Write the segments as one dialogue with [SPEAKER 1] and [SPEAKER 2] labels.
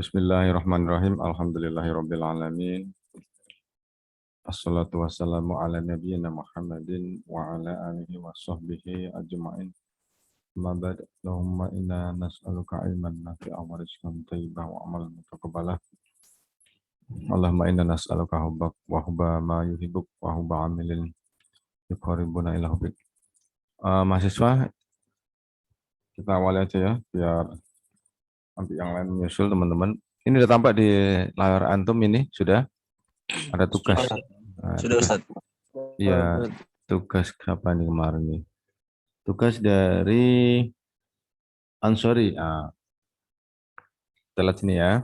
[SPEAKER 1] Bismillahirrahmanirrahim. Alhamdulillahirabbil alamin. Assalatu wassalamu ala nabiyyina Muhammadin wa ala alihi wa sahbihi ajma'in. Amma ba'd. Allahumma inna nas'aluka ilman nafi'a wa rizqan thayyiban wa amalan mutaqabbalah. Allahumma inna nas'aluka hubbak wa hubba ma yuhibbuk wa hubba amilin yuqarribuna ila hubbik. Mahasiswa, kita awali aja ya biar nanti yang lain menyusul teman-teman. Ini udah tampak di layar antum ini sudah ada tugas.
[SPEAKER 2] Sudah Ustaz.
[SPEAKER 1] Iya, tugas apa nih kemarin nih? Tugas dari Ansori. Kita lihat sini ya.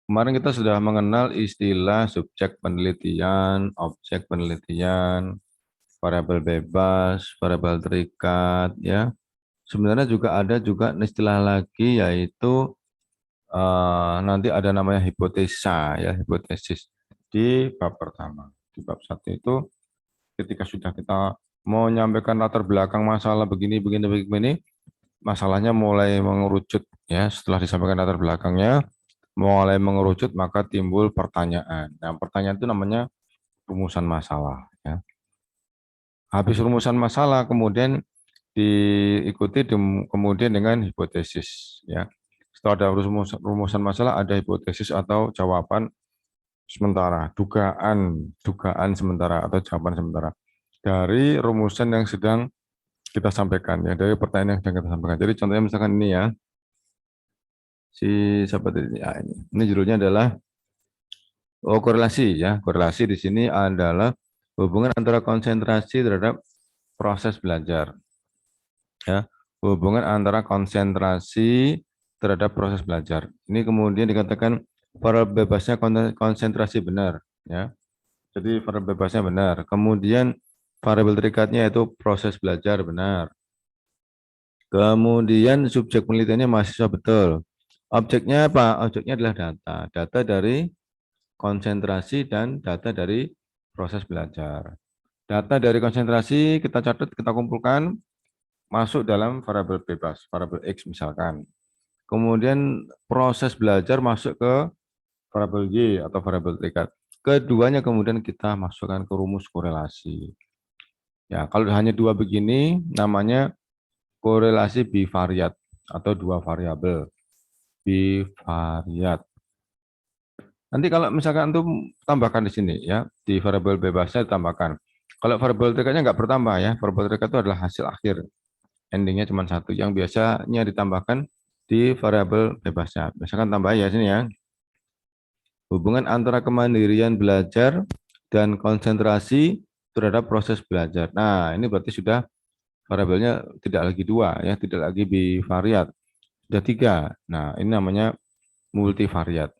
[SPEAKER 1] Kemarin kita sudah mengenal istilah subjek penelitian, objek penelitian, variabel bebas, variabel terikat, ya. Sebenarnya juga ada istilah lagi yaitu nanti ada namanya hipotesa, ya, hipotesis di bab pertama. Di bab 1 itu ketika sudah kita mau menyampaikan latar belakang masalah begini, masalahnya mulai mengerucut, ya. Setelah disampaikan latar belakangnya, mulai mengerucut, maka timbul pertanyaan. Nah, pertanyaan itu namanya rumusan masalah, ya. Habis rumusan masalah, kemudian diikuti kemudian dengan hipotesis, ya. Setelah ada rumusan masalah, ada hipotesis atau jawaban sementara, dugaan sementara atau jawaban sementara dari rumusan yang sedang kita sampaikan, ya, dari pertanyaan yang sedang kita sampaikan. Jadi contohnya misalkan ini ya, si sahabat ini, ya, ini judulnya adalah korelasi, ya. Korelasi di sini adalah hubungan antara konsentrasi terhadap proses belajar, ya. Hubungan antara konsentrasi terhadap proses belajar. Ini kemudian dikatakan variabel bebasnya konsentrasi benar, ya. Jadi variabel bebasnya benar. Kemudian variabel terikatnya itu proses belajar benar. Kemudian subjek penelitiannya mahasiswa betul. Objeknya apa? Objeknya adalah data. Data dari konsentrasi dan data dari proses belajar. Data dari konsentrasi kita catat, kita kumpulkan, masuk dalam variabel bebas, variabel X misalkan. Kemudian proses belajar masuk ke variabel Y atau variabel terikat. Keduanya kemudian kita masukkan ke rumus korelasi. Ya, kalau hanya dua begini namanya korelasi bivariat atau dua variabel. Bivariat. Nanti kalau misalkan antum tambahkan di sini, ya, di variabel bebasnya ditambahkan. Kalau variabel terikatnya nggak bertambah, ya, variabel terikat itu adalah hasil akhir. Endingnya cuma satu. Yang biasanya ditambahkan di variabel bebasnya. Misalkan tambah ya sini ya. Hubungan antara kemandirian belajar dan konsentrasi terhadap proses belajar. Nah, ini berarti sudah variabelnya tidak lagi dua, ya, tidak lagi bivariat. Sudah tiga. Nah, ini namanya multivariat.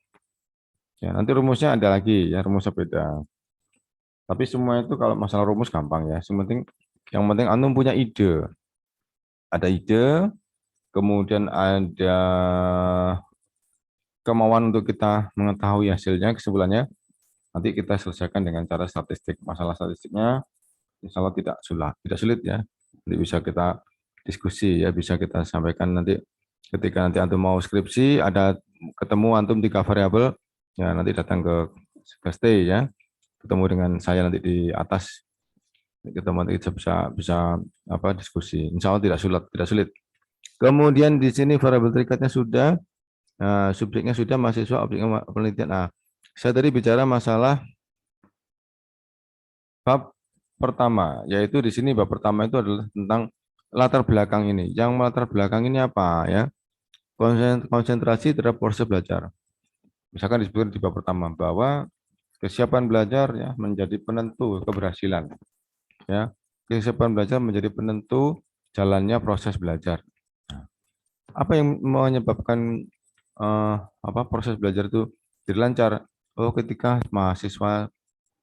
[SPEAKER 1] Ya, nanti rumusnya ada lagi, ya, rumusnya beda. Tapi semua itu kalau masalah rumus gampang, ya. Yang penting antum punya ide. Ada ide, kemudian ada kemauan untuk kita mengetahui hasilnya, kesimpulannya. Nanti kita selesaikan dengan cara statistik. Masalah statistiknya insya Allah tidak sulit, ya. Nanti bisa kita diskusi, ya, bisa kita sampaikan nanti ketika nanti antum mau skripsi, ada ketemu antum 3 variabel, ya, nanti datang ke stay, ya, ketemu dengan saya nanti di atas, kita nanti bisa apa diskusi. Insya Allah tidak sulit. Kemudian di sini variabel terikatnya sudah, subjeknya sudah, mahasiswa, objeknya penelitian. Nah, saya tadi bicara masalah bab pertama, yaitu di sini bab pertama itu adalah tentang latar belakang ini. Yang latar belakang ini apa, ya? Konsentrasi terhadap proses belajar. Misalkan disebutkan di bab pertama bahwa kesiapan belajar, ya, menjadi penentu keberhasilan, ya. Kesiapan belajar menjadi penentu jalannya proses belajar. Nah, apa yang menyebabkan proses belajar itu jadi lancar? Oh, ketika mahasiswa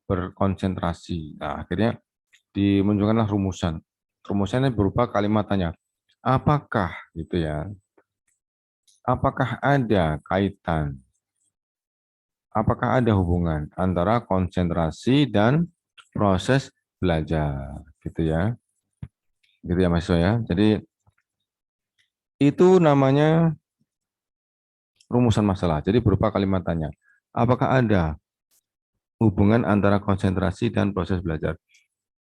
[SPEAKER 1] berkonsentrasi. Nah, akhirnya dimunculkanlah rumusan. Rumusannya berupa kalimat tanya. Apakah, gitu ya? Apakah ada kaitan? Apakah ada hubungan antara konsentrasi dan proses belajar, gitu ya? Gitu ya, mahasiswa, ya. Jadi itu namanya rumusan masalah. Jadi berupa kalimat tanya. Apakah ada hubungan antara konsentrasi dan proses belajar?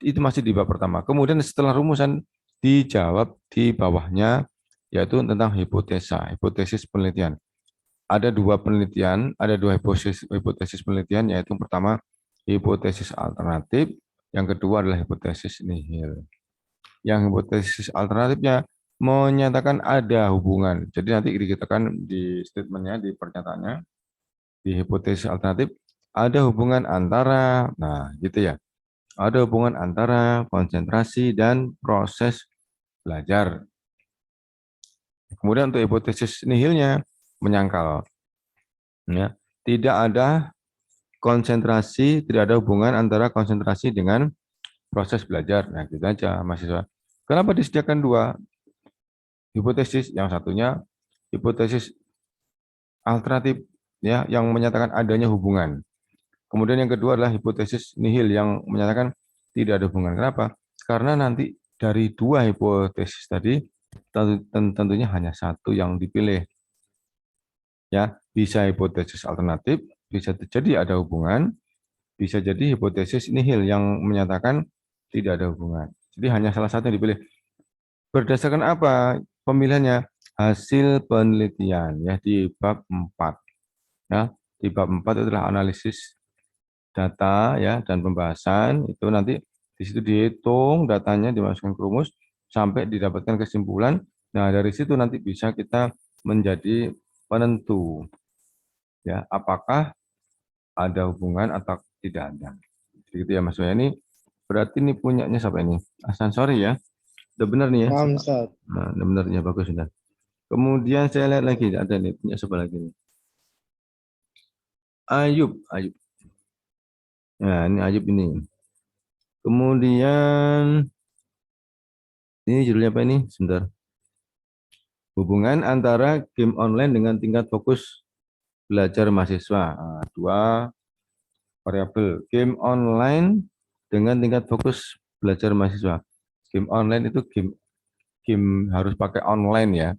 [SPEAKER 1] Itu masih di bab pertama. Kemudian setelah rumusan dijawab di bawahnya, yaitu tentang hipotesa, hipotesis penelitian. Ada dua penelitian, ada dua hipotesis penelitian, yaitu pertama hipotesis alternatif, yang kedua adalah hipotesis nihil. Yang hipotesis alternatifnya menyatakan ada hubungan. Jadi nanti dikatakan di statementnya, di pernyataannya, di hipotesis alternatif ada hubungan antara, nah gitu ya, ada hubungan antara konsentrasi dan proses belajar. Kemudian untuk hipotesis nihilnya menyangkal, ya, tidak ada konsentrasi, tidak ada hubungan antara konsentrasi dengan proses belajar. Nah, gitu aja mahasiswa. Kenapa disediakan dua hipotesis? Yang satunya hipotesis alternatif, ya, yang menyatakan adanya hubungan. Kemudian yang kedua adalah hipotesis nihil yang menyatakan tidak ada hubungan. Kenapa? Karena nanti dari dua hipotesis tadi tentunya hanya satu yang dipilih. Ya, bisa hipotesis alternatif, bisa terjadi ada hubungan, bisa jadi hipotesis nihil yang menyatakan tidak ada hubungan. Jadi hanya salah satu yang dipilih. Berdasarkan apa pemilihannya? Hasil penelitian ya di bab 4. Ya, di bab 4 adalah analisis data ya dan pembahasan. Itu nanti di situ dihitung datanya, dimasukkan ke rumus sampai didapatkan kesimpulan. Nah, dari situ nanti bisa kita menjadi penentu ya apakah ada hubungan atau tidak ada. Gitu ya Mas Waya. Ini berarti ini punyanya siapa ini? Hasan, sorry ya. Udah benar nih ya.
[SPEAKER 2] Paham, Ustaz.
[SPEAKER 1] Nah, udah benar ya, bagus sudah. Kemudian saya lihat lagi ada nih punya siapa lagi nih? Ayub, Ayub. Nah, ini Ayub ini. Kemudian ini judulnya apa ini? Sebentar. Hubungan antara game online dengan tingkat fokus belajar mahasiswa. Nah, dua variabel. Game online dengan tingkat fokus belajar mahasiswa. Game online itu game harus pakai online ya.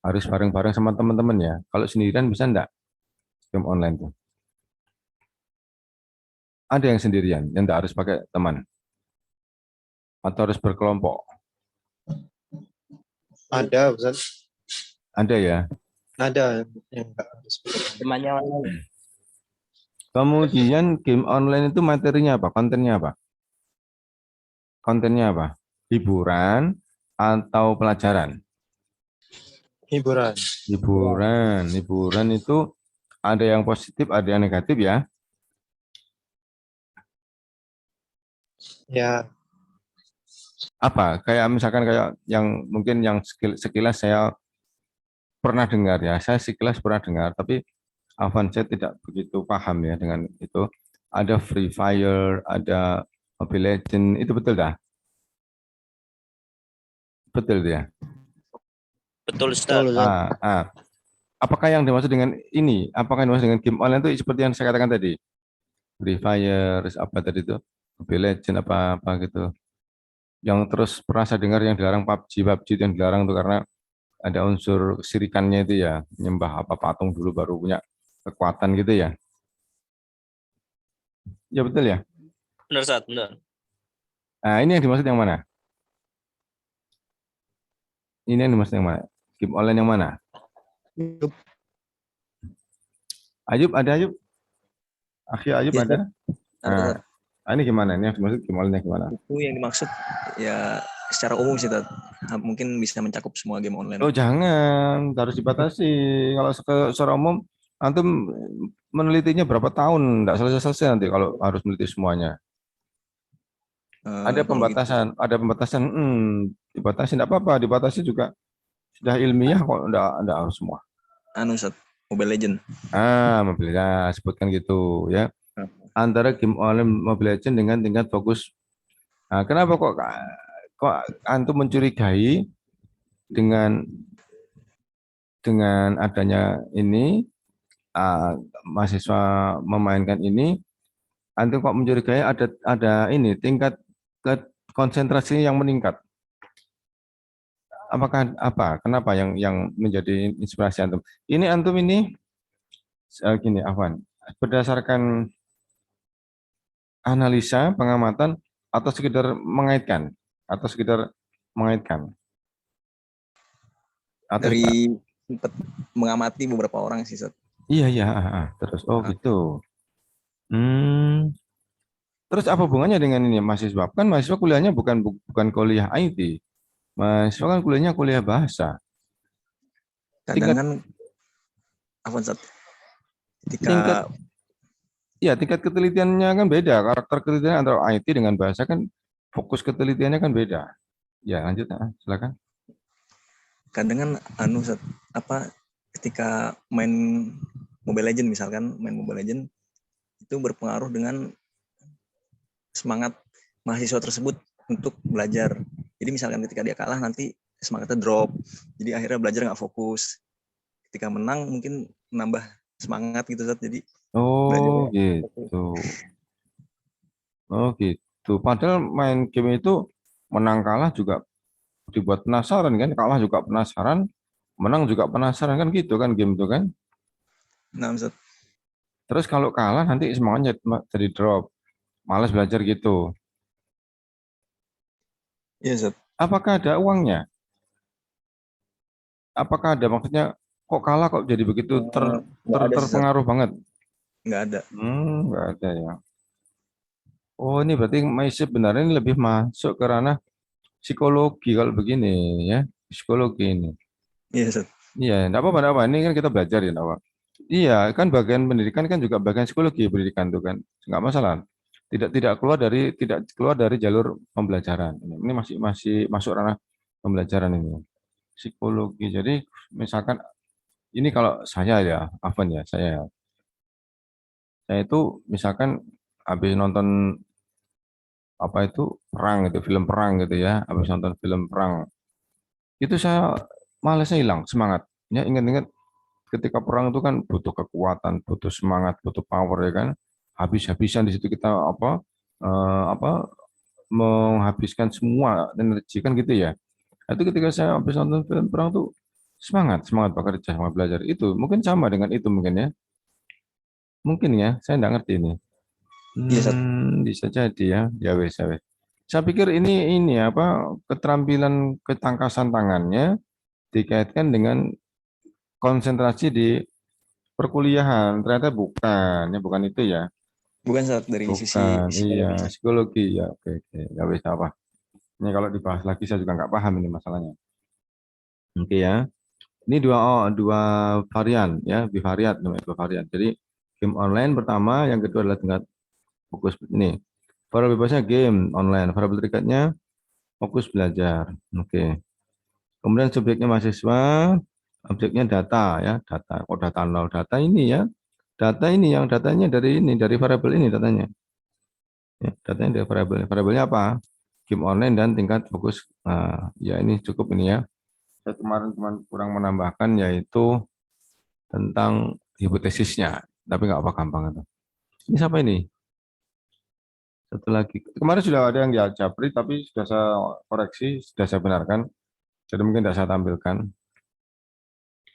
[SPEAKER 1] Harus bareng-bareng sama teman-teman ya. Kalau sendirian bisa enggak game online tuh? Ada yang sendirian, yang enggak harus pakai teman. Atau harus berkelompok.
[SPEAKER 2] Ada, Ustaz.
[SPEAKER 1] Ada ya.
[SPEAKER 2] Ada yang enggak harus.
[SPEAKER 3] Temannya online.
[SPEAKER 1] Kemudian game online itu materinya apa? Kontennya apa? Kontennya apa? Hiburan atau pelajaran?
[SPEAKER 2] Hiburan.
[SPEAKER 1] Hiburan itu ada yang positif, ada yang negatif ya.
[SPEAKER 2] Ya,
[SPEAKER 1] Apa? Kayak misalkan kayak yang mungkin yang sekilas saya pernah dengar ya. Saya sekilas pernah dengar, tapi Avan saya tidak begitu paham ya dengan itu. Ada Free Fire, ada Mobile Legends, itu betul dah? Betul ya?
[SPEAKER 3] Betul,
[SPEAKER 2] betul,
[SPEAKER 3] Ustaz.
[SPEAKER 2] Ustaz.
[SPEAKER 1] Apakah yang dimaksud dengan ini? Apakah yang dimaksud dengan game online itu seperti yang saya katakan tadi? Free Fire, apa tadi itu? Mobile Legends apa gitu. Yang terus pernah saya dengar yang dilarang PUBG itu yang dilarang itu karena ada unsur kesirikannya itu ya, nyembah apa patung dulu baru punya kekuatan gitu ya. Ya betul ya?
[SPEAKER 3] Benar, Ustaz, benar.
[SPEAKER 1] Nah, ini yang dimaksud yang mana? Ini yang dimaksud yang mana? Game online yang mana? Ayub, ada Ayub? Akhir Ayub
[SPEAKER 4] Ya,
[SPEAKER 1] ada?
[SPEAKER 4] ada.
[SPEAKER 1] Nah, ini gimana? Ini yang dimaksud game online gimana?
[SPEAKER 4] Itu yang dimaksud ya secara umum sih, Tat. Mungkin bisa mencakup semua game online.
[SPEAKER 1] Oh jangan, harus dibatasi. Kalau secara umum, antum menelitinya berapa tahun? Tidak selesai-selesai nanti kalau harus meneliti semuanya. Ada
[SPEAKER 4] Kalau gitu,
[SPEAKER 1] pembatasan, dibatasi tidak apa-apa, dibatasi juga sudah ilmiah kok, tidak harus semua.
[SPEAKER 4] Ustaz, Mobile Legend.
[SPEAKER 1] Mobile Legends, sebutkan gitu ya. Antara game online Mobile Legends dengan tingkat fokus. Nah, kenapa kok antum mencurigai dengan adanya ini mahasiswa memainkan ini, antum kok mencurigai ada ini tingkat konsentrasi yang meningkat. Apakah apa? Kenapa yang menjadi inspirasi antum? Ini antum ini gini, Afwan, berdasarkan analisa, pengamatan, atau sekedar mengaitkan, atau sekedar mengaitkan, atau
[SPEAKER 4] Dari sempat mengamati beberapa orang sih, Ustaz.
[SPEAKER 1] iya iya, terus oh gitu. Hmm, terus apa hubungannya dengan ini mahasiswa? Kan mahasiswa kuliahnya bukan kuliah IT, mahasiswa kan kuliahnya kuliah bahasa.
[SPEAKER 4] Kadang
[SPEAKER 1] Tingkat
[SPEAKER 4] kan apa, Ustaz?
[SPEAKER 1] tingkat
[SPEAKER 4] Ketika
[SPEAKER 1] ya tingkat ketelitiannya kan beda. Karakter ketelitian antara IT dengan bahasa kan fokus ketelitiannya kan beda. Ya lanjut, silakan.
[SPEAKER 4] kadang kan Ustaz, apa ketika main Mobile Legend misalkan, main Mobile Legend itu berpengaruh dengan semangat mahasiswa tersebut untuk belajar. Jadi misalkan ketika dia kalah nanti semangatnya drop. Jadi akhirnya belajar nggak fokus. Ketika menang mungkin menambah semangat gitu, Ustaz. Jadi
[SPEAKER 1] Oh
[SPEAKER 4] belajarnya fokus.
[SPEAKER 1] gitu. Oh gitu. Padahal main game itu menang kalah juga dibuat penasaran kan, kalah juga penasaran, menang juga penasaran kan gitu kan game itu kan.
[SPEAKER 4] Nah, Ustaz.
[SPEAKER 1] Terus kalau kalah nanti semangatnya jadi drop, malas belajar gitu.
[SPEAKER 4] Iya, Ustaz.
[SPEAKER 1] Apakah ada uangnya? Apakah ada maksudnya kok kalah kok jadi begitu
[SPEAKER 4] Nggak ada sih, Ustaz.
[SPEAKER 1] terpengaruh banget?
[SPEAKER 4] Nggak ada.
[SPEAKER 1] Nggak ada ya. Oh ini berarti Maisy sebenarnya ini lebih masuk ke ranah psikologi kalau begini ya, psikologi ini.
[SPEAKER 4] Iya, Ustaz.
[SPEAKER 1] Iya, enggak apa-apa. Ini kan kita belajar ya, enggak apa. Iya, kan bagian pendidikan kan juga bagian psikologi pendidikan itu kan. Enggak masalah. Tidak keluar dari jalur pembelajaran. Ini masih masih masuk ranah pembelajaran ini. Psikologi. Jadi misalkan ini kalau saya ya, Afan ya, saya itu misalkan habis nonton apa itu perang gitu, film perang gitu ya, habis nonton film perang, itu saya malasnya hilang semangat. Ya ingat-ingat ketika perang itu kan butuh kekuatan, butuh semangat, butuh power ya kan. Habis-habisan di situ kita apa menghabiskan semua energi kan gitu ya. Itu ketika saya habis nonton film perang tuh semangat, semangat bekerja, semangat belajar. Itu mungkin sama dengan itu mungkin ya. Mungkin ya, saya nggak ngerti ini.
[SPEAKER 4] Iya, Ustaz.
[SPEAKER 1] Bisa jadi ya. Ya wes, ya wes. Saya pikir ini apa keterampilan ketangkasan tangannya dikaitkan dengan konsentrasi di perkuliahan. Ternyata bukan, ya bukan itu ya.
[SPEAKER 4] Bukan, Ustaz, dari sisi
[SPEAKER 1] Bukan, iya
[SPEAKER 4] psikologis.
[SPEAKER 1] psikologi ya. Oke, oke. Ya wes apa. Ini kalau dibahas lagi saya juga nggak paham ini masalahnya. Oke ya. Ini dua varian ya, bivariat namanya dua varian. Jadi game online pertama, yang kedua adalah tingkat fokus ini. Variabel bebasnya game online, variabel terikatnya fokus belajar. Oke. Kemudian subjeknya mahasiswa, objeknya data ya, data. Kok data nol? Data ini ya, data ini yang datanya dari ini, dari variabel ini datanya. Ya, datanya dari variabel. Variabelnya apa? Game online dan tingkat fokus. Nah, ya ini cukup ini ya. Saya kemarin cuma kurang menambahkan yaitu tentang hipotesisnya, tapi nggak apa gampang itu. Ini siapa ini? Satu lagi. Kemarin sudah ada yang ya Japri, tapi sudah saya koreksi, sudah saya benarkan. Jadi mungkin tidak saya tampilkan.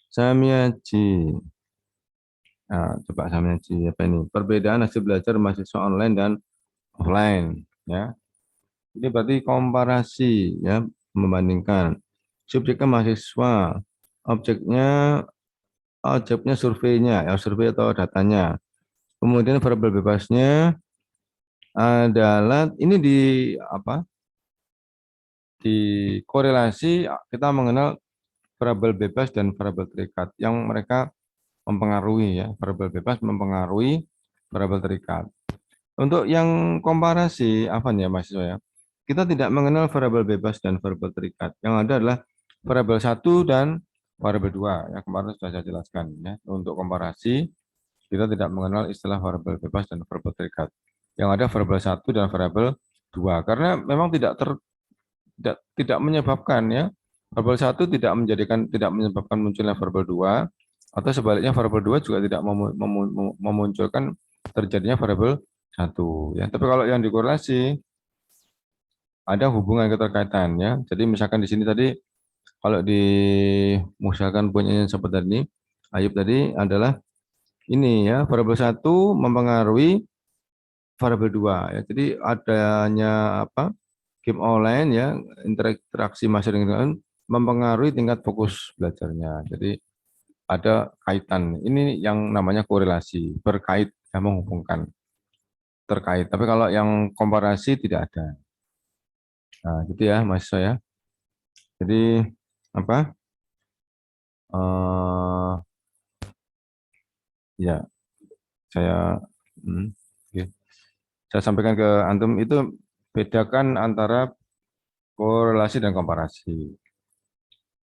[SPEAKER 1] Samiaji. Nah, coba Samiaji apa ini? Perbedaan hasil belajar mahasiswa online dan offline. Ya, ini berarti komparasi ya, membandingkan. Subjeknya mahasiswa, objeknya objeknya surveinya, ya survei atau datanya. Kemudian variabel bebasnya adalah ini di apa? Di korelasi kita mengenal variabel bebas dan variabel terikat yang mereka mempengaruhi ya, variabel bebas mempengaruhi variabel terikat. Untuk yang komparasi apa nih ya mahasiswa ya? Kita tidak mengenal variabel bebas dan variabel terikat. Yang ada adalah variabel satu dan variabel dua. Ya, kemarin sudah saya jelaskan ya. Untuk komparasi kita tidak mengenal istilah variabel bebas dan variabel terikat. Yang ada variabel satu dan variabel dua. Karena memang tidak menyebabkan ya. Variabel satu tidak menyebabkan munculnya variabel dua, atau sebaliknya variabel dua juga tidak memunculkan terjadinya variabel satu ya. Tapi kalau yang dikorelasi ada hubungan keterkaitan ya. Jadi misalkan di sini tadi Kalau di misalkan punyanya seperti tadi, Ayub tadi adalah ini ya, variabel 1 mempengaruhi variabel 2 ya. Jadi adanya apa? Game online ya, interaksi masyarakat dengan mempengaruhi tingkat fokus belajarnya. Jadi ada kaitan. Ini yang namanya korelasi, berkait, ya, menghubungkan, terkait. Tapi kalau yang komparasi tidak ada. Nah, gitu ya, Mas saya. Jadi apa? Ya, saya oke. Saya sampaikan ke antum itu bedakan antara korelasi dan komparasi.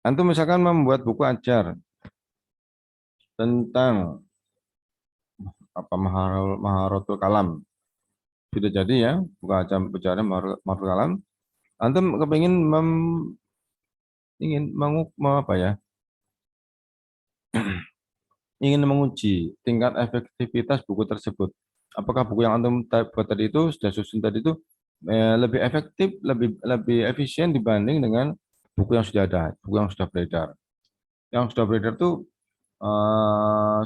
[SPEAKER 1] Antum misalkan membuat buku ajar tentang apa Maharatul Kalam. Sudah jadi ya, buku ajar bicara Maharatul Kalam. Antum kepingin ingin apa ya? Ingin menguji tingkat efektivitas buku tersebut. Apakah buku yang antum buat tadi itu sudah susun tadi itu lebih efektif, lebih efisien dibanding dengan buku yang sudah ada, buku yang sudah beredar. Yang sudah beredar itu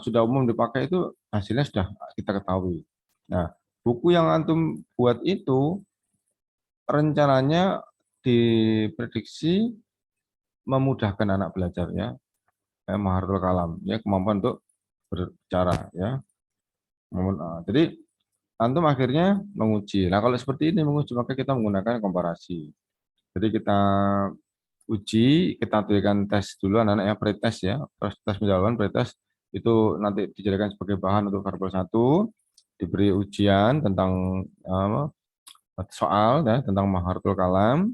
[SPEAKER 1] sudah umum dipakai itu hasilnya sudah kita ketahui. Nah, buku yang antum buat itu rencananya diprediksi memudahkan anak belajarnya, Maharatul Kalam, ya kemampuan untuk berbicara, ya. Jadi antum akhirnya menguji. Nah, kalau seperti ini menguji maka kita menggunakan komparasi. Jadi kita uji, kita berikan tes dulu anak-anak ya, pretest ya, tes penjawaban, pretest itu nanti dijadikan sebagai bahan untuk variabel 1, diberi ujian tentang soal ya, tentang Maharatul Kalam,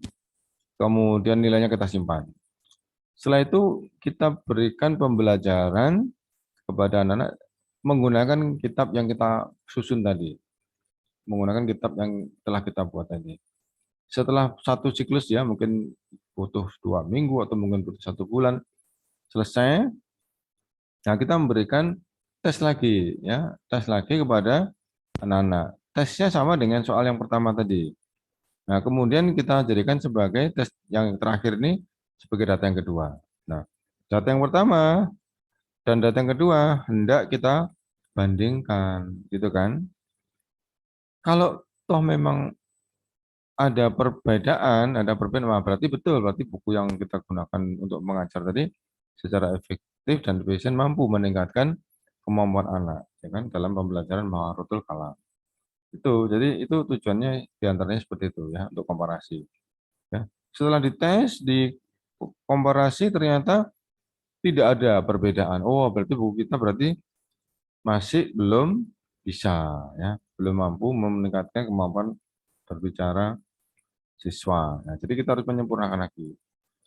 [SPEAKER 1] kemudian nilainya kita simpan. Setelah itu kita berikan pembelajaran kepada anak-anak menggunakan kitab yang kita susun tadi, menggunakan kitab yang telah kita buat tadi. Setelah satu siklus ya, mungkin butuh 2 minggu atau mungkin butuh 1 bulan, selesai. Nah, kita memberikan tes lagi ya, tes lagi kepada anak-anak. Tesnya sama dengan soal yang pertama tadi. Nah, kemudian kita jadikan sebagai tes yang terakhir ini sebagai data yang kedua. Nah, data yang pertama dan data yang kedua hendak kita bandingkan, gitu kan? Kalau toh memang ada perbedaan, berarti betul, berarti buku yang kita gunakan untuk mengajar tadi secara efektif dan efisien mampu meningkatkan kemampuan anak, ya kan, dalam pembelajaran Maharatul Kalam. Jadi itu tujuannya diantaranya seperti itu ya, untuk komparasi. Ya. Setelah dites, di komparasi ternyata tidak ada perbedaan. Oh, berarti buku kita masih belum bisa, ya, belum mampu meningkatkan kemampuan berbicara siswa. Nah, jadi kita harus menyempurnakan lagi.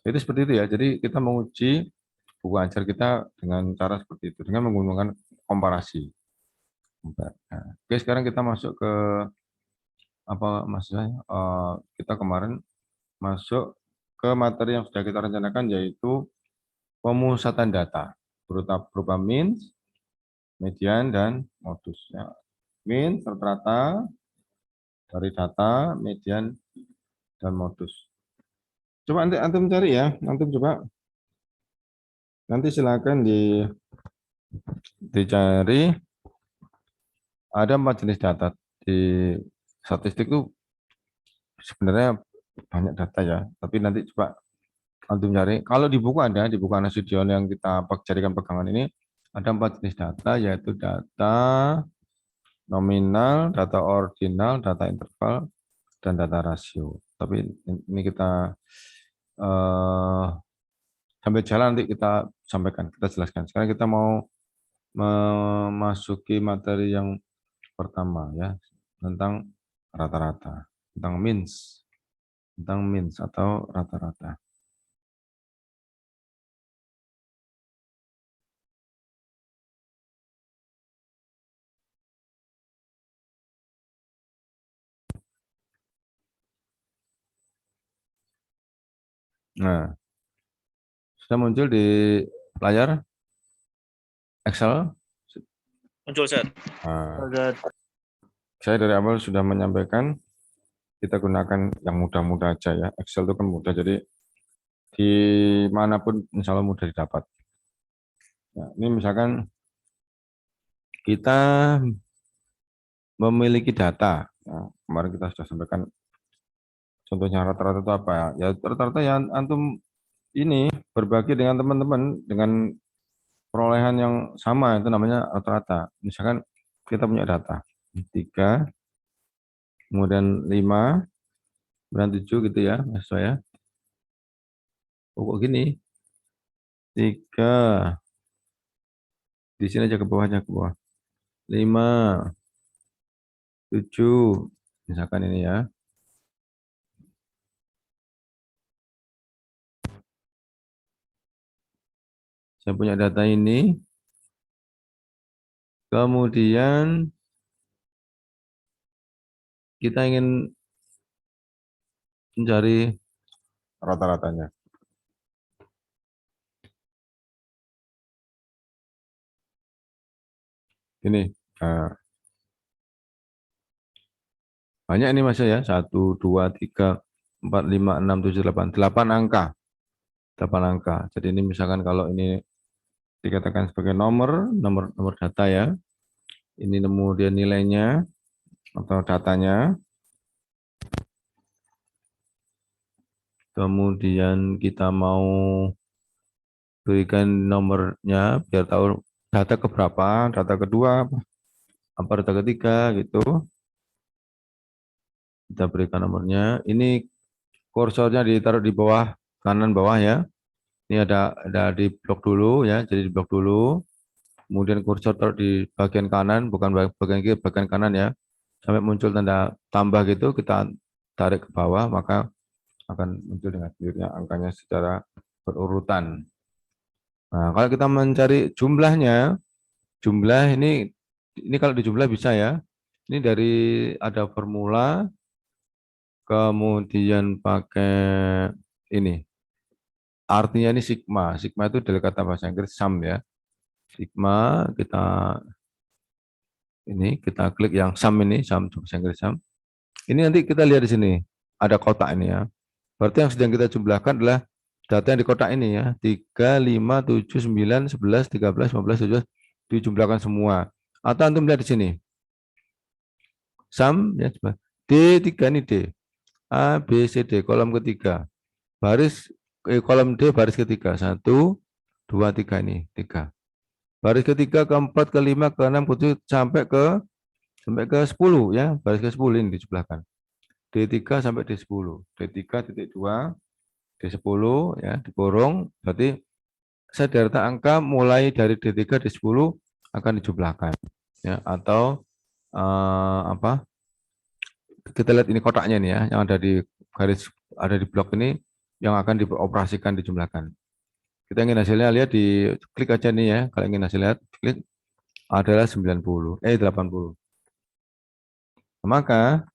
[SPEAKER 1] Jadi seperti itu ya. Jadi kita menguji buku ajar kita dengan cara seperti itu, dengan menggunakan komparasi. Nah, oke, sekarang kita masuk ke apa maksudnya? Kita kemarin masuk ke materi yang sudah kita rencanakan, yaitu pemusatan data berupa means, median, dan modus. Ya. Means rata-rata dari data, median, dan modus. Coba nanti antum cari ya, antum coba nanti silakan dicari. Ada 4 jenis data di statistik itu sebenarnya banyak data ya, tapi nanti coba antum cari. Kalau di buku ada, di buku Anasution yang kita jadikan pegangan ini, ada 4 jenis data, yaitu data nominal, data ordinal, data interval, dan data rasio. Tapi ini kita sambil jalan nanti kita sampaikan, kita jelaskan. Sekarang kita mau memasuki materi yang pertama ya, tentang rata-rata, tentang means atau rata-rata. Nah, sudah muncul di layar Excel.
[SPEAKER 3] Muncul, Ustaz.
[SPEAKER 1] Nah, saya dari awal sudah menyampaikan kita gunakan yang mudah-mudah aja ya. Excel itu kan mudah, jadi manapun insya Allah mudah didapat. Nah, ini misalkan kita memiliki data. Nah, kemarin kita sudah sampaikan contohnya rata-rata itu apa ya? Ya rata-rata yang antum ini berbagi dengan teman-teman dengan perolehan yang sama itu namanya rata-rata. Misalkan kita punya data 3, kemudian 5, kemudian 7 gitu ya, Mas ya. Oh, kok gini? 3, di sini aja ke bawahnya ke bawah. 5, 7, misalkan ini ya. Saya punya data ini, kemudian kita ingin mencari rata-ratanya. Ini banyak ini Mas ya, 1, 2, 3, 4, 5, 6, 7, 8, 8 angka. 8 angka. Jadi ini misalkan kalau ini dikatakan sebagai nomor data ya. Ini kemudian nilainya atau datanya. Kemudian kita mau berikan nomornya biar tahu data keberapa, data kedua, apa data ketiga gitu. Kita berikan nomornya. Ini kursornya ditaruh di bawah kanan bawah ya. Ini ada di blok dulu ya. Jadi di blok dulu. Kemudian kursor taruh di bagian kanan, bukan bagian kiri, bagian kanan ya. Sampai muncul tanda tambah gitu, kita tarik ke bawah, maka akan muncul dengan sendirinya angkanya secara berurutan. Nah, kalau kita mencari jumlahnya, jumlah ini kalau dijumlah bisa ya. Ini dari ada formula, kemudian pakai ini. Artinya ini sigma. Sigma itu dari kata bahasa Inggris sum ya. Sigma kita klik yang sum ini, sum bahasa Inggris sum. Ini nanti kita lihat di sini ada kotak ini ya. Berarti yang sedang kita jumlahkan adalah data yang di kotak ini ya. 3, 5, 7, 9, 11, 13, 15, 17 dijumlahkan semua. Atau antum lihat di sini. Sum ya coba. D3 ini D. A, B, C, D kolom ketiga. Kolom D baris ketiga. 1, 2, 3 ini 3. Baris ketiga, keempat, kelima, keenam, ketujuh sampai ke 10 ya. Baris ke 10 ini dijumlahkan. D3 sampai D10. D3.2, D10 ya dikurung, berarti saya data angka mulai dari D3 D10 akan dijumlahkan ya, atau apa? Kita lihat ini kotaknya nih ya, yang ada di garis ada di blok ini yang akan dioperasikan dijumlahkan. Kita ingin hasilnya lihat di klik aja nih ya. Kalau ingin hasil lihat klik adalah 80. Maka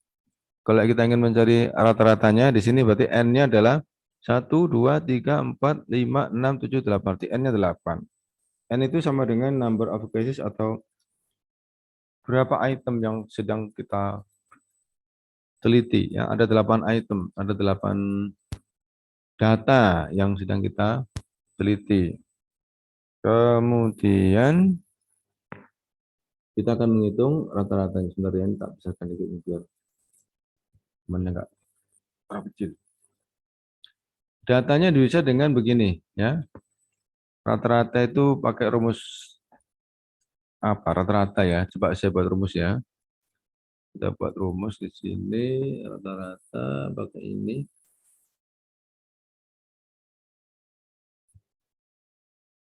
[SPEAKER 1] kalau kita ingin mencari rata-ratanya di sini berarti N-nya adalah 1, 2, 3, 4, 5, 6, 7, 8. Berarti N-nya 8. N itu sama dengan number of cases atau berapa item yang sedang kita teliti. Ya, ada 8 item, ada 8 data yang sedang kita teliti. Kemudian kita akan menghitung rata-ratanya. Sebenarnya ini tak bisa kan ini biar temannya enggak terlalu kecil. Datanya bisa dengan begini ya. Rata-rata itu pakai rumus apa? Rata-rata ya. Coba saya buat rumus ya. Kita buat rumus di sini rata-rata pakai ini.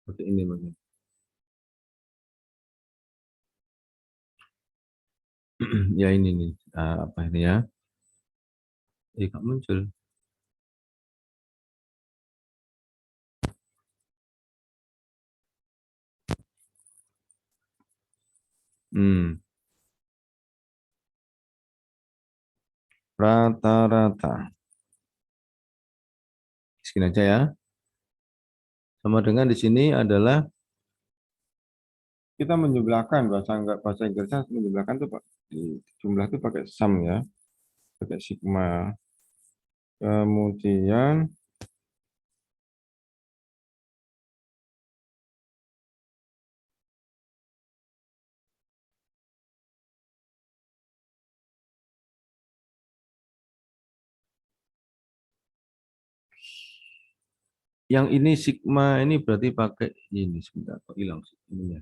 [SPEAKER 1] Pakai ini maksudnya. Ya ini nih. Apa ini ya? Nggak muncul. Rata-rata. Segini aja ya. Sama dengan di sini adalah kita menjumlahkan bahasa Inggrisnya menjumlahkan tuh Pak. Di jumlah itu pakai sum ya. Pakai sigma. Kemudian Yang ini sigma ini berarti pakai ini sebentar kok hilang sih ininya.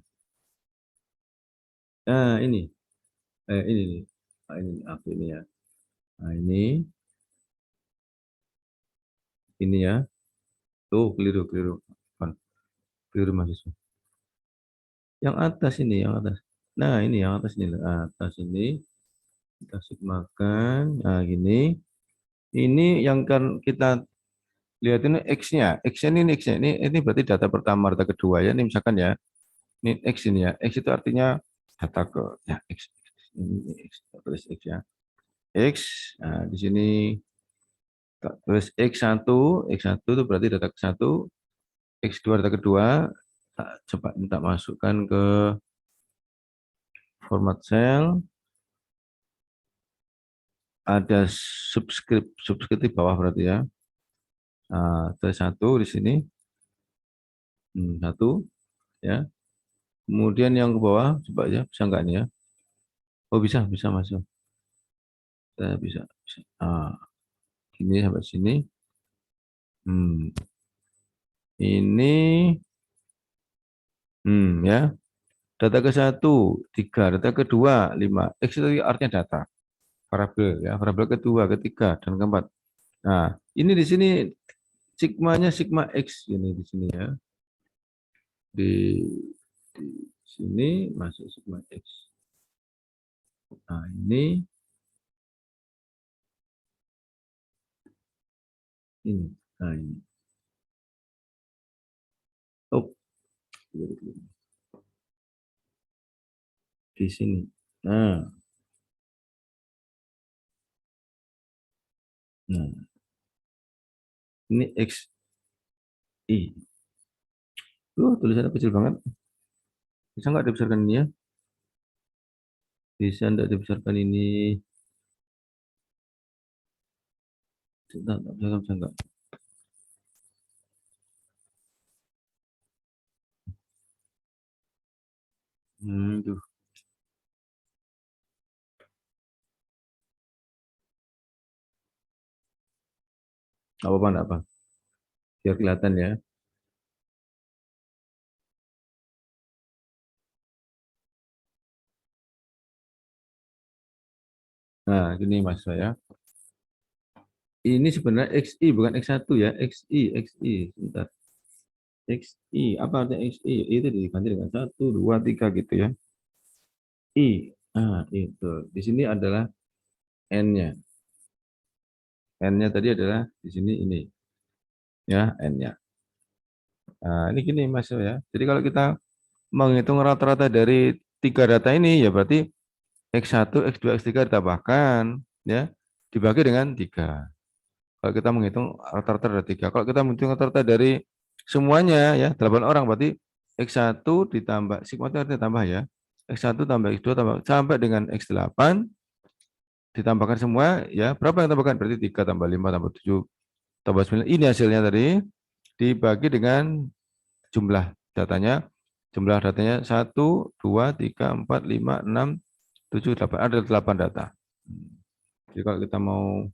[SPEAKER 1] Nah, ini. Ini nih. Nah, ini aku ini ya. Nah, ini ya. Tuh, keliru, keliru. Bukan, keliru mahasiswa. Yang atas ini, yang atas. Nah, ini yang atas ini. Atas ini kita sigmakan. Nah, gini. Ini yang kan kita lihat ini X-nya. X-nya ini X-nya. Ini berarti data pertama, data kedua ya. Ini misalkan ya. Ini X ini ya. X itu artinya data ke ya X. Ini X, tulis X ya. X. Nah, di sini tulis X1 itu berarti data ke-1, X2 data kedua, coba minta masukkan ke format cell, ada subscript di bawah berarti ya. Nah, terus 1 di sini, 1 ya. Kemudian yang ke bawah, coba ya, bisa nggak nih ya? Oh bisa, bisa masuk. Bisa, bisa. Ini sampai sini. Ini, ya. Data ke-1, 3. Data kedua, 5. X itu artinya data. Variabel ya, variabel kedua, ketiga, dan keempat. Nah, ini di sini sigmanya sigma X ini di sini ya. Di sini masuk sigma X. Nah, ini. Nah, ini. Oh, di sini. Nah, ini X I. Tulisannya kecil banget. Bisa nggak dibesarkan ini ya? Bisa nggak dibesarkan ini? Bisa nggak? Tuh. Apa-apa, enggak apa. Biar kelihatan ya. Nah, gini mas saya. Ini sebenarnya XI bukan X1 ya. XI. Sebentar. XI. Apa artinya XI? Itu diganti dengan 1, 2, 3 gitu ya. I. Nah, itu. Di sini adalah N-nya. N-nya tadi adalah di sini ini. Ya, N-nya. Nah, ini gini mas ya. Jadi kalau kita menghitung rata-rata dari 3 data ini, ya berarti X1, X2, X3 ditambahkan. Ya, dibagi dengan 3. Kalau kita menghitung rata-rata dari 3. Kalau kita menghitung rata-rata dari semuanya ya 8 orang berarti X1 ditambah sigma itu artinya tambah ya. X1 tambah X2 tambah sampai dengan X8 ditambahkan semua ya. Berapa yang tambahkan? Berarti 3 tambah 5 tambah 7 tambah 9. Ini hasilnya tadi dibagi dengan jumlah datanya. Jumlah datanya 1, 2, 3, 4, 5, 6, 7, 8. Ada 8 data. Jadi kalau kita mau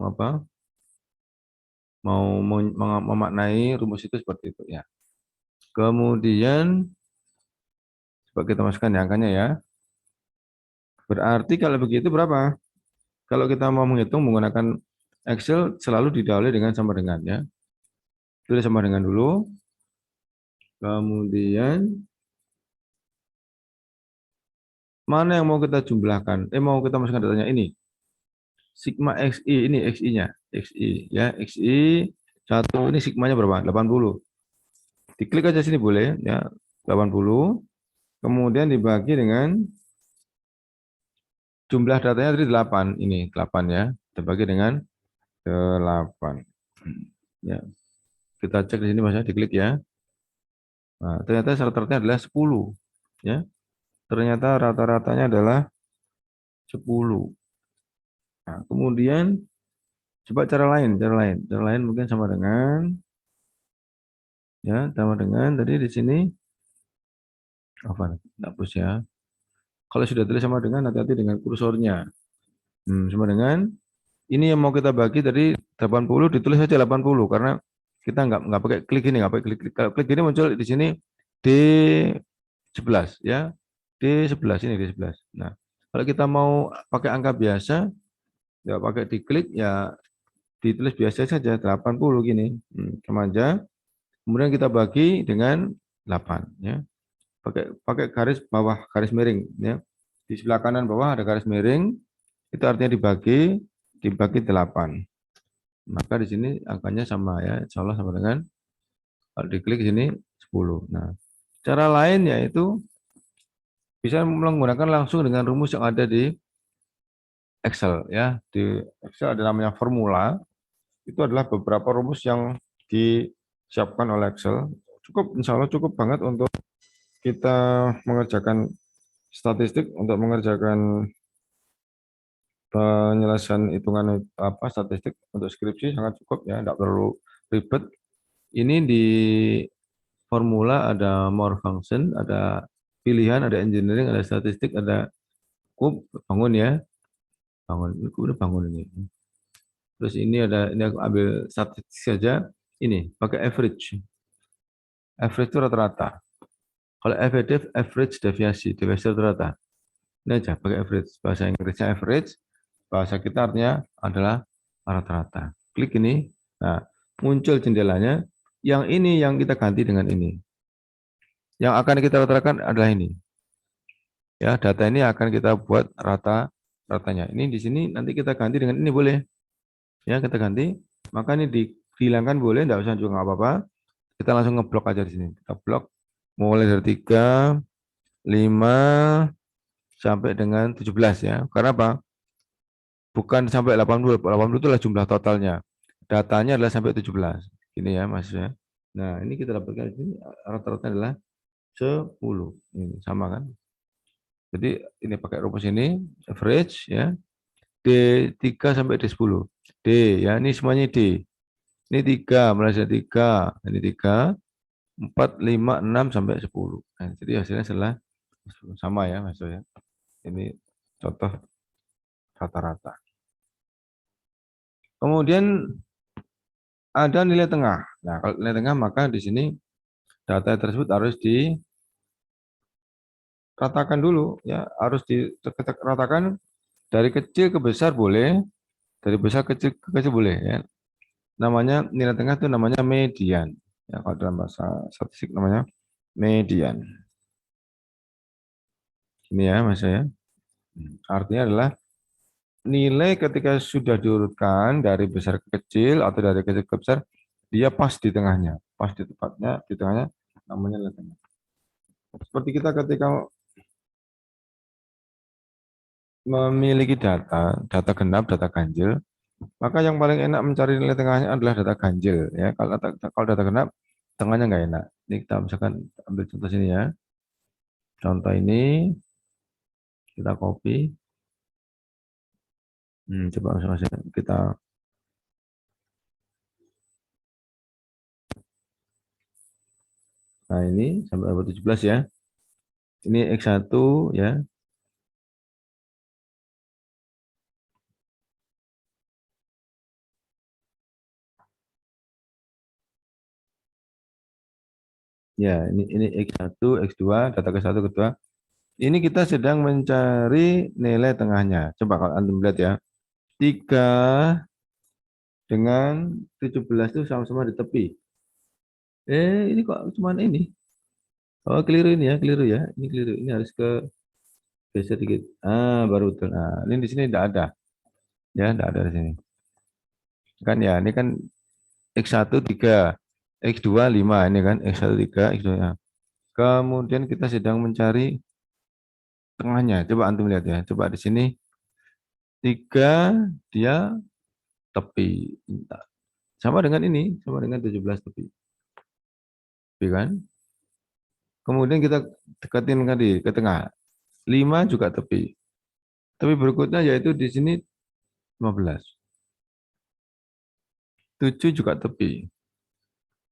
[SPEAKER 1] apa mau memaknai rumus itu seperti itu ya. Kemudian coba kita masukkan ya angkanya ya. Berarti kalau begitu berapa? Kalau kita mau menghitung menggunakan Excel selalu didahului dengan sama dengan ya. Tulis sama dengan dulu. Kemudian mana yang mau kita jumlahkan? Mau kita masukkan datanya ini. Sigma XI ini XI-nya. XI ya, XI 1 ini sigmanya berapa? 80. Diklik aja sini boleh ya. 80. Kemudian dibagi dengan jumlah datanya tadi 8 ini 8 ya. Terbagi dengan 8. Ya. Kita cek di sini Mas ya, diklik ya. Nah, ternyata rata-ratanya adalah 10 ya. Ternyata rata-ratanya adalah 10. Nah, kemudian coba cara lain. Cara lain mungkin sama dengan ya, sama dengan tadi di sini apa? Hapus ya. Kalau sudah tulis sama dengan hati-hati dengan kursornya. Sama dengan Ini yang mau kita bagi dari 80 ditulis saja 80 karena kita nggak pakai klik ini, nggak pakai klik. Kalau klik ini muncul di sini D11 ya. D11 ini D11. Nah, kalau kita mau pakai angka biasa, nggak pakai diklik ya ditulis biasa saja 80 gini. Sama aja. Kemudian kita bagi dengan 8 ya. Pakai garis bawah, garis miring ya. Di sebelah kanan bawah ada garis miring, itu artinya dibagi 8. Maka di sini angkanya sama ya, insya Allah sama dengan kalau diklik sini 10. Nah, cara lain yaitu bisa menggunakan langsung dengan rumus yang ada di Excel ya. Di Excel ada namanya formula. Itu adalah beberapa rumus yang disiapkan oleh Excel. Cukup, insya Allah cukup banget untuk kita mengerjakan statistik, untuk mengerjakan penyelesaian hitungan statistik untuk skripsi sangat cukup ya, tidak perlu ribet. Ini di formula ada more function, ada pilihan, ada engineering, ada statistik, ada kub, bangun ya, bangun, ini udah bangun ini. Terus ini ada, ini aku ambil statistik saja, ini pakai average. Average itu rata-rata. Kalau average deviasi rata-rata. Ini aja pakai average, bahasa Inggrisnya average, bahasa kita artinya adalah rata-rata. Klik ini, nah muncul jendelanya. Yang ini yang kita ganti dengan ini. Yang akan kita ratakan adalah ini. Ya, data ini akan kita buat ratanya. Ini di sini nanti kita ganti dengan ini boleh. Ya, kita ganti. Maka ini dihilangkan boleh, enggak usah juga nggak apa-apa. Kita langsung ngeblok aja di sini. Kita blok mulai dari 3, 5 sampai dengan 17 ya. Karena apa? Bukan sampai 80. 80 itu adalah jumlah totalnya. Datanya adalah sampai 17. Ini ya maksudnya. Nah, ini kita dapatkan di sini rata-rata adalah 10. Ini sama kan? Jadi ini pakai rumus ini average ya. D3 sampai D10. D ya, ini semuanya D. Ini 3, mulai dari 3, ini 3, 4, 5, 6 sampai 10. Nah, jadi hasilnya adalah sama ya maksudnya. Ini contoh rata-rata. Kemudian ada nilai tengah. Nah, kalau nilai tengah maka di sini data tersebut harus diratakan dulu ya, harus diratakan dari kecil ke besar boleh, dari besar ke kecil boleh ya. Namanya nilai tengah itu namanya median. Ya, kalau dalam bahasa statistik namanya median. Ini ya Mas ya. Artinya adalah nilai ketika sudah diurutkan dari besar ke kecil atau dari kecil ke besar, dia pas di tengahnya, pas di tepatnya di tengahnya, namanya nilai tengah. Seperti kita ketika memiliki data genap, data ganjil, maka yang paling enak mencari nilai tengahnya adalah data ganjil ya. Kalau data genap, tengahnya nggak enak. Ini kita misalkan ambil contoh sini ya. Contoh ini kita copy. Coba masing-masing kita nah ini sampai 17 ya. Ini X1 ya. Ya, ini X1, X2, data ke-1, ke-2. Ini kita sedang mencari nilai tengahnya. Coba kalau Antum lihat ya. 3 dengan 17 itu sama-sama di tepi. Ini kok cuman ini. Oh, keliru ini ya, keliru ya. Ini keliru. Ini harus ke geser dikit. Baru betul. Nah, ini di sini tidak ada. Ya, tidak ada di sini. Kan ya, ini kan X1 3, X2 5 ini kan X1 3, X2 ya. Kemudian kita sedang mencari tengahnya. Coba Antum lihat ya. Coba di sini 3 dia tepi. Sama dengan ini, sama dengan 17 tepi. Tepi kan? Kemudian kita dekatin tadi ke tengah. 5 juga tepi. Tapi berikutnya yaitu di sini 15. 7 juga tepi.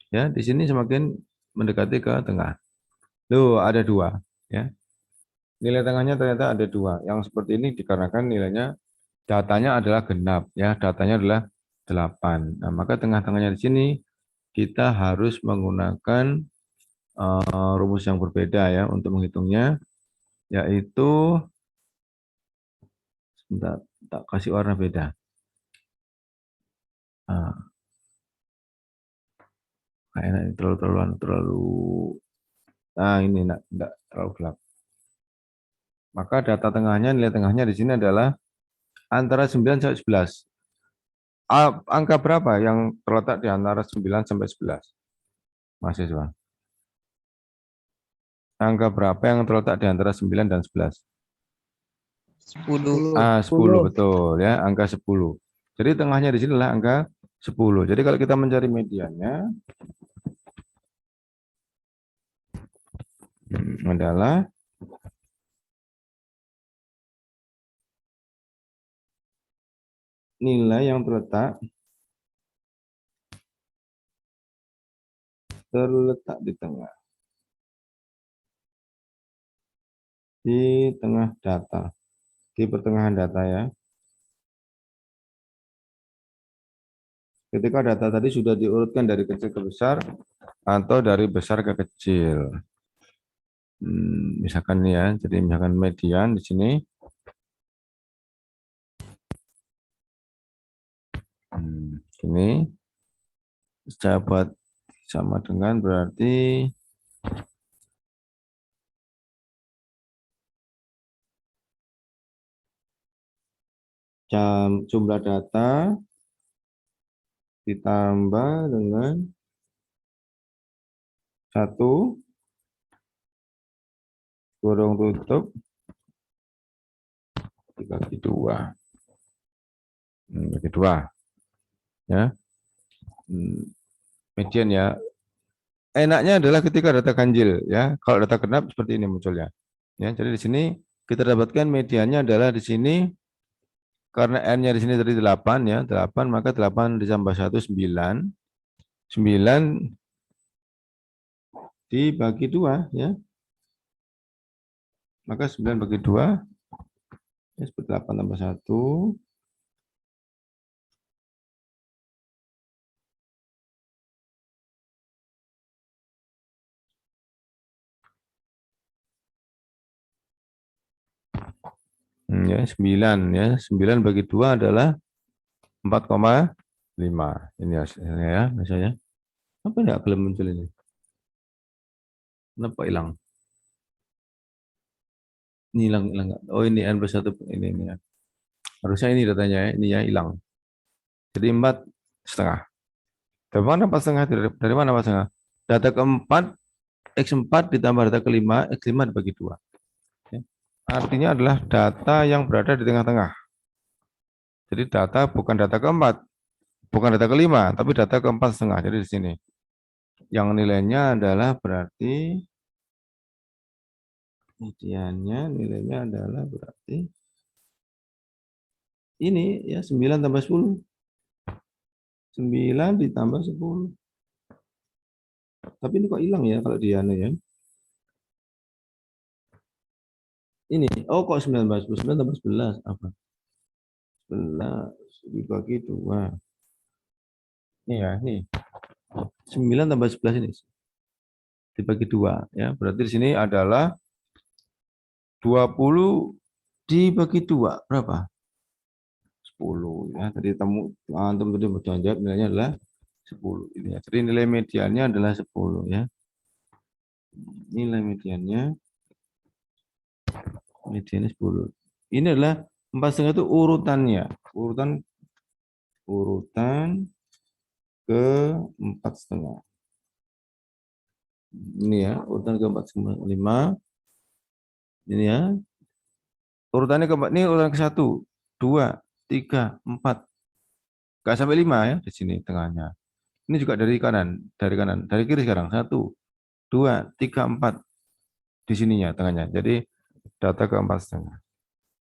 [SPEAKER 1] Ya, di sini semakin mendekati ke tengah. Loh, ada 2, ya. Nilai tengahnya ternyata ada 2. Yang seperti ini dikarenakan nilainya Datanya adalah genap, ya. Datanya adalah 8. Nah, maka tengah-tengahnya di sini kita harus menggunakan rumus yang berbeda ya untuk menghitungnya, yaitu sebentar, tak kasih warna beda. Nah, kayaknya ini terlalu ini enggak terlalu gelap. Maka data tengahnya, nilai tengahnya di sini adalah antara 9 sampai 11. Angka berapa yang terletak di antara 9 sampai 11? Mahasiswa. Angka berapa yang terletak di antara 9 dan 11?
[SPEAKER 5] 10.
[SPEAKER 1] 10 betul ya, angka 10. Jadi tengahnya di sini adalah angka 10. Jadi kalau kita mencari mediannya adalah nilai yang terletak di tengah. Di tengah data. Di pertengahan data ya. Ketika data tadi sudah diurutkan dari kecil ke besar atau dari besar ke kecil. Misalkan ya, jadi misalkan median di sini. Ini saya buat sama dengan berarti jumlah data ditambah dengan 1 kurung tutup dibagi 2. Bagi 2 ya. Median ya. Enaknya adalah ketika data ganjil ya. Kalau data genap seperti ini munculnya. Ya, jadi di sini kita dapatkan mediannya adalah di sini karena n-nya di sini dari 8 ya, 8 maka 8 ditambah 1 9. 9 dibagi 2 ya. Maka 9 bagi 2 ya, seperti 8 tambah 1. Ya, 9 ya. 9 bagi 2 adalah 4,5. Ini hasilnya ya, misalnya. Apa enggak belum muncul ini? Kenapa hilang? Ini hilang. Oh, ini n plus 1 ini ya. Harusnya ini datanya ya, ini ya hilang. Jadi 4,5. Dari mana 4,5? Dari mana 4,5? Data keempat X4 ditambah data kelima X5 dibagi 2. Ya. Artinya adalah data yang berada di tengah-tengah. Jadi data bukan data keempat, bukan data kelima, tapi data keempat setengah. Jadi di sini. Yang nilainya adalah berarti mediannya nilainya adalah berarti ini ya 9 tambah 10. 9 ditambah 10. Tapi ini kok hilang ya kalau di anu ya. Ini, oh kok 9 tambah 10, 9 tambah 11 apa? 11 dibagi 2. Ini ya, ini. 9 tambah 11 ini dibagi 2 ya. Berarti di sini adalah 20 dibagi 2 berapa? 10 ya. Tadi antum tadi berjawab nilainya adalah 10 ini ya. Jadi nilai mediannya adalah 10 ya. Nilai mediannya 10. Ini adalah 4,5 itu urutannya. Urutan ke 4,5. Ini ya, urutan ke 4,5. Ini ya. Urutannya ke ini urutan ke 1, 2, 3, 4. Enggak sampai 5 ya di sini tengahnya. Ini juga dari kanan. Dari kiri sekarang. 1, 2, 3, 4. Di sininya tengahnya. Jadi data ke 4,5.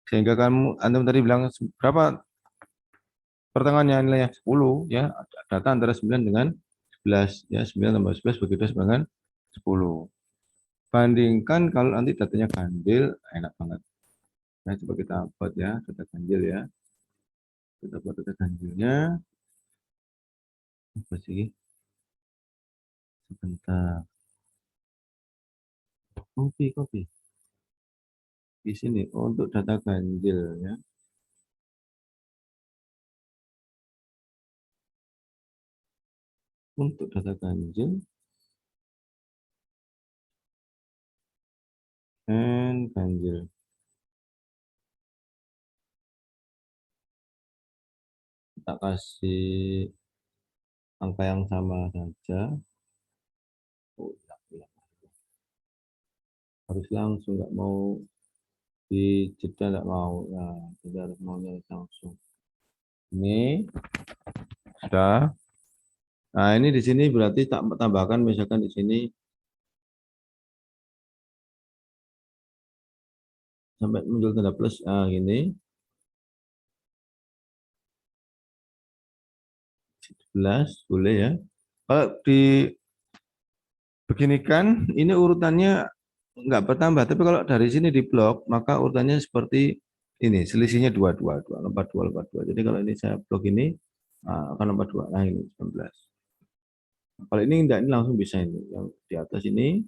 [SPEAKER 1] Sehingga antum tadi bilang berapa pertengahannya nilainya 10 ya. Data antara 9 dengan 11 ya. 9 tambah 11 bagi 2 dengan 10. Bandingkan kalau nanti datanya ganjil, enak banget. Nah, coba kita buat ya, data ganjil ya. Kita buat data ganjilnya. Apa sih? Sebentar. Copy. Di sini untuk data ganjil ya. Untuk data ganjil dan ganjil. Kita kasih angka yang sama saja. Oh, ya. Harus langsung, nggak mau di jeda, nggak mau. Nah, kita harus maunya langsung. Ini sudah. Nah, ini di sini berarti tak tambahkan misalkan di sini sampai muncul tanda plus. Nah, gini. 11 boleh ya. Kalau di beginikan ini urutannya nggak bertambah, tapi kalau dari sini di blok maka urutannya seperti ini, selisihnya 22, 2 lompat 2 lompat 2. Jadi kalau ini saya blok ini akan lompat 2. Nah, ini 19. Kalau ini enggak, ini langsung bisa, ini yang di atas ini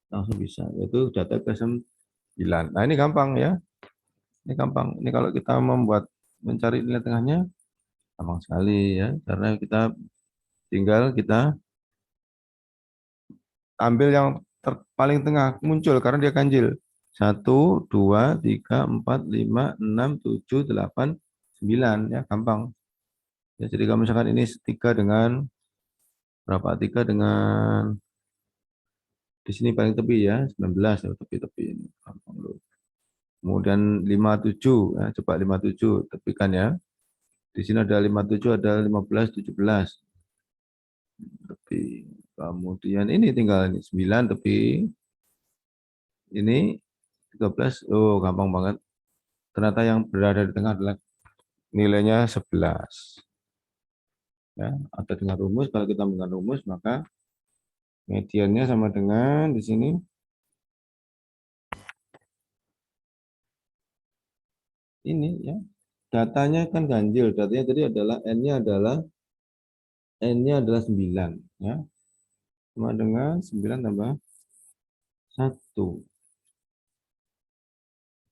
[SPEAKER 1] langsung bisa, yaitu data ke 9. Nah, ini gampang ya. Ini gampang. Ini kalau kita membuat mencari nilai tengahnya gampang sekali ya, karena kita tinggal kita ambil yang paling tengah muncul karena dia ganjil. 1, 2, 3, 4, 5, 6, 7, 8, 9 ya, gampang. Ya, jadi kalau misalkan ini 3 dengan berapa? 3 dengan di sini paling tepi ya, 19 ya, tepi-tepi ini gampang loh. Kemudian 57 ya, coba 57 tepikan ya. Di sini ada 57, ada 15, 17. Tepi. Kemudian ini tinggal ini 9 tepi. Ini 13. Oh, gampang banget. Ternyata yang berada di tengah adalah nilainya 11. Ya, atau dengan rumus, kalau kita menggunakan rumus maka mediannya sama dengan di sini ini ya. Datanya kan ganjil, datanya tadi adalah n-nya adalah 9 ya. Sama dengan 9 tambah 1.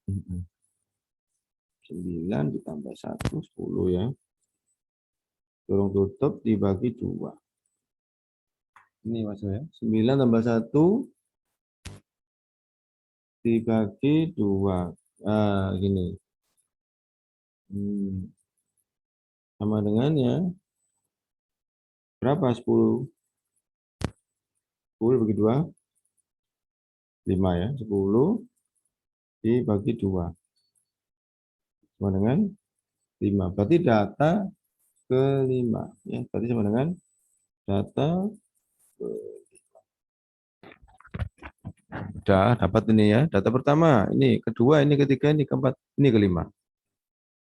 [SPEAKER 1] 9 ditambah 1, 10 ya. Kurung tutup dibagi 2. Ini maksudnya 9 tambah 1 dibagi 2. Ah, gini. Sama dengannya berapa? 10. 10 bagi 2. 5 ya. 10 dibagi 2. Sama dengan 5. Berarti data kelima. Ya, berarti sama dengan data sudah dapat ini ya. Data pertama, ini kedua, ini ketiga, ini keempat, ini kelima.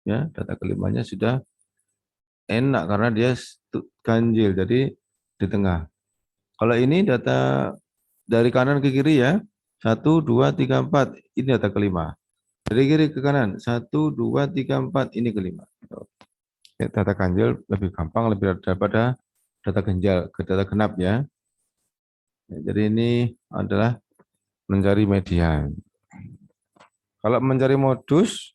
[SPEAKER 1] Ya, data kelimanya sudah enak karena dia ganjil, jadi di tengah. Kalau ini data dari kanan ke kiri ya, 1, 2, 3, 4, ini data kelima. Dari kiri ke kanan, 1, 2, 3, 4, ini kelima. Ya, data ganjil lebih gampang, lebih daripada data ganjil, ke data genap ya. Ya, jadi ini adalah mencari median. Kalau mencari modus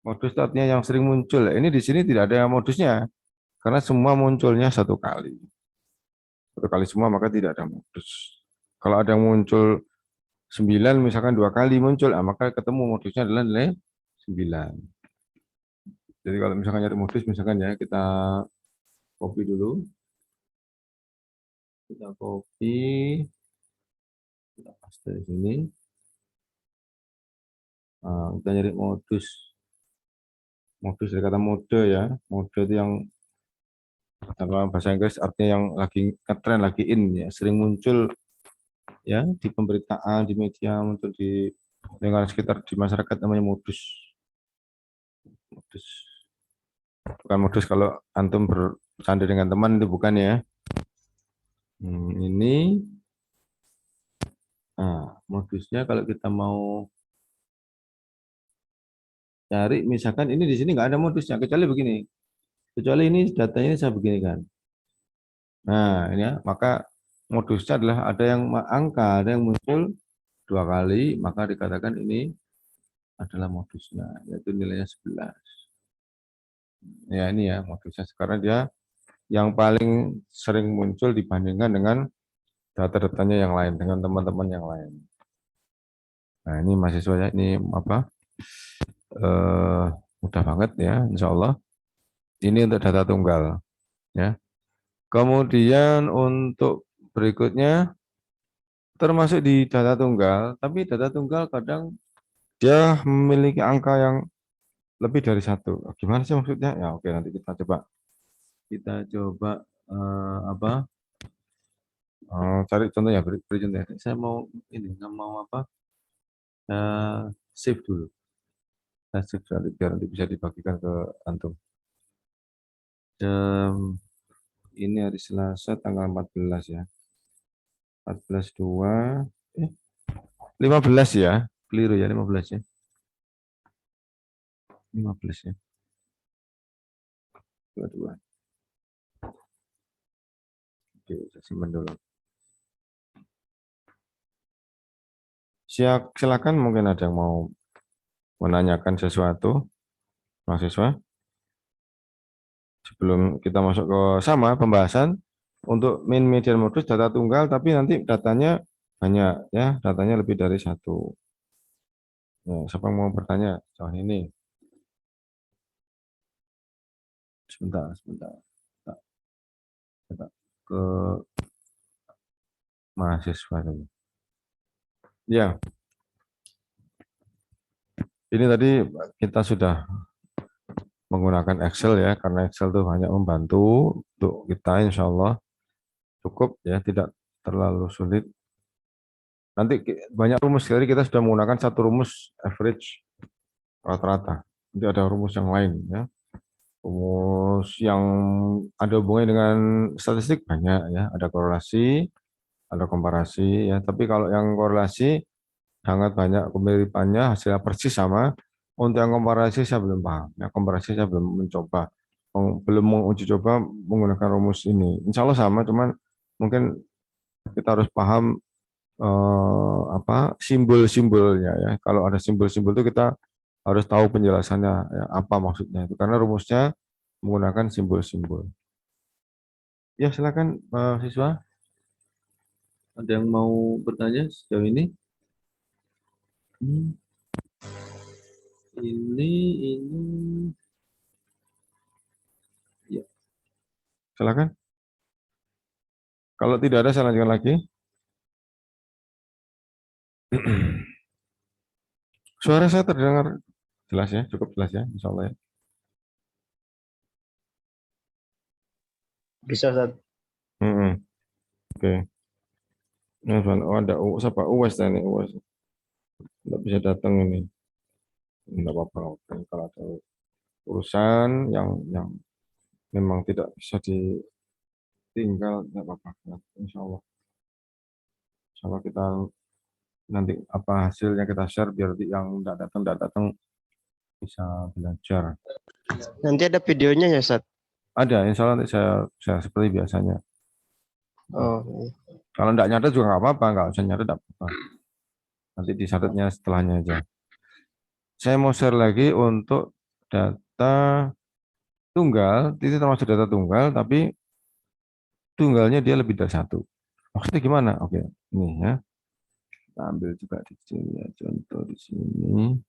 [SPEAKER 1] artinya yang sering muncul. Ini di sini tidak ada modusnya, karena semua munculnya satu kali. Satu kali semua, maka tidak ada modus. Kalau ada yang muncul 9, misalkan 2 kali muncul, maka ketemu modusnya adalah nilai 9. Jadi kalau misalkan nyari modus, misalkan ya, kita copy dulu. Kita copy. Kita paste di sini. Nah, kita nyari modus. Modus dari kata mode ya. Mode itu yang dalam bahasa Inggris artinya yang lagi ngetren, lagi in ya, sering muncul ya di pemberitaan, di media, muncul di lingkungan sekitar, di masyarakat, namanya modus. Modus. Bukan modus kalau antum bercanda dengan teman, itu bukan ya. Ini modusnya kalau kita mau Cari misalkan ini di sini nggak ada modusnya kecuali begini. Kecuali ini datanya ini saya begini kan. Nah, ini ya, maka modusnya adalah ada yang angka, ada yang muncul 2 kali, maka dikatakan ini adalah modusnya, yaitu nilainya 11. Ya ini ya modusnya sekarang dia yang paling sering muncul dibandingkan dengan data-datanya yang lain, dengan teman-teman yang lain. Nah ini mahasiswanya ini apa? Eh, mudah banget ya, insya Allah. Ini untuk data tunggal, ya. Kemudian untuk berikutnya termasuk di data tunggal, tapi data tunggal kadang dia memiliki angka yang lebih dari satu. Gimana sih maksudnya? Ya oke nanti kita coba apa? Cari contoh ya, beri contoh ya. Saya mau ini, nggak mau apa? Save dulu. Saya save nanti biar nanti bisa dibagikan ke antum. Ini hari Selasa tanggal 14 ya. 14/2 15 ya. Keliru ya 15 ya. 15 ya. 22. Oke, saya simpan dulu. Silakan mungkin ada yang mau menanyakan sesuatu, mahasiswa. Sebelum kita masuk ke sama pembahasan untuk min, median, modus data tunggal, tapi nanti datanya banyak ya, datanya lebih dari satu. Ya, siapa yang mau bertanya soal ini? Sebentar. Kita ke mahasiswa dulu. Ya, ini tadi kita sudah menggunakan Excel ya, karena Excel itu banyak membantu untuk kita, insya Allah cukup ya, tidak terlalu sulit. Nanti banyak rumus, jadi kita sudah menggunakan satu rumus average rata-rata. Nanti ada rumus yang lain ya. Rumus yang ada hubungannya dengan statistik banyak ya, ada korelasi, ada komparasi ya. Tapi kalau yang korelasi sangat banyak kemiripannya, hasilnya persis sama. Untuk yang komparasi saya belum paham. Ya, komparasi saya belum mencoba, belum menguji coba menggunakan rumus ini. Insya Allah sama, cuman mungkin kita harus paham apa simbol-simbolnya ya. Kalau ada simbol-simbol itu kita harus tahu penjelasannya ya, apa maksudnya itu. Karena rumusnya menggunakan simbol-simbol. Ya silakan siswa. Ada yang mau bertanya sejauh ini? Hmm, ini. Ya, silakan. Kalau tidak ada, saya lanjutkan lagi. Suara saya terdengar jelas ya, cukup jelas ya, insya Allah ya.
[SPEAKER 2] Bisa, Ustaz.
[SPEAKER 1] Oke. Nah, oh, ada siapa? Uwes tadi, Uwes. Tidak bisa datang ini. Tidak apa-apa. Kalau ada urusan yang memang tidak bisa ditinggal, tidak apa-apa. Ya, insya Allah. Insya Allah kita nanti apa hasilnya kita share biar yang tidak datang bisa belajar.
[SPEAKER 2] Nanti ada videonya ya, Ustaz?
[SPEAKER 1] Ada, insya Allah nanti saya seperti biasanya.
[SPEAKER 2] Oh, iya.
[SPEAKER 1] Kalau tidak nyatet juga nggak apa-apa, nggak usah nyatet, tidak apa-apa. Nanti dicatatnya setelahnya aja. Saya mau share lagi untuk data tunggal, itu termasuk data tunggal, tapi tunggalnya dia lebih dari satu. Maksudnya gimana? Oke, ini ya. Kita ambil juga di sini ya, contoh di sini.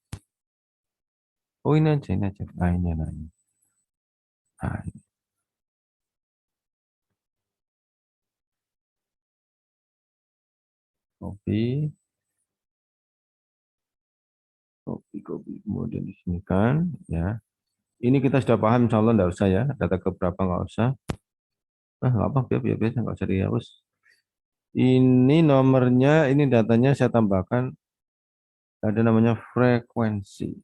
[SPEAKER 1] Oh ini aja, ini aja. Nah ini, nah ini. Nah, ini. Copy, copy, kemudian di sini kan, ya. Ini kita sudah paham, insya Allah nggak usah ya. Data keberapa nggak usah. Nggak apa, biar nggak usah dihapus. Ini nomornya, ini datanya saya tambahkan. Ada namanya frekuensi.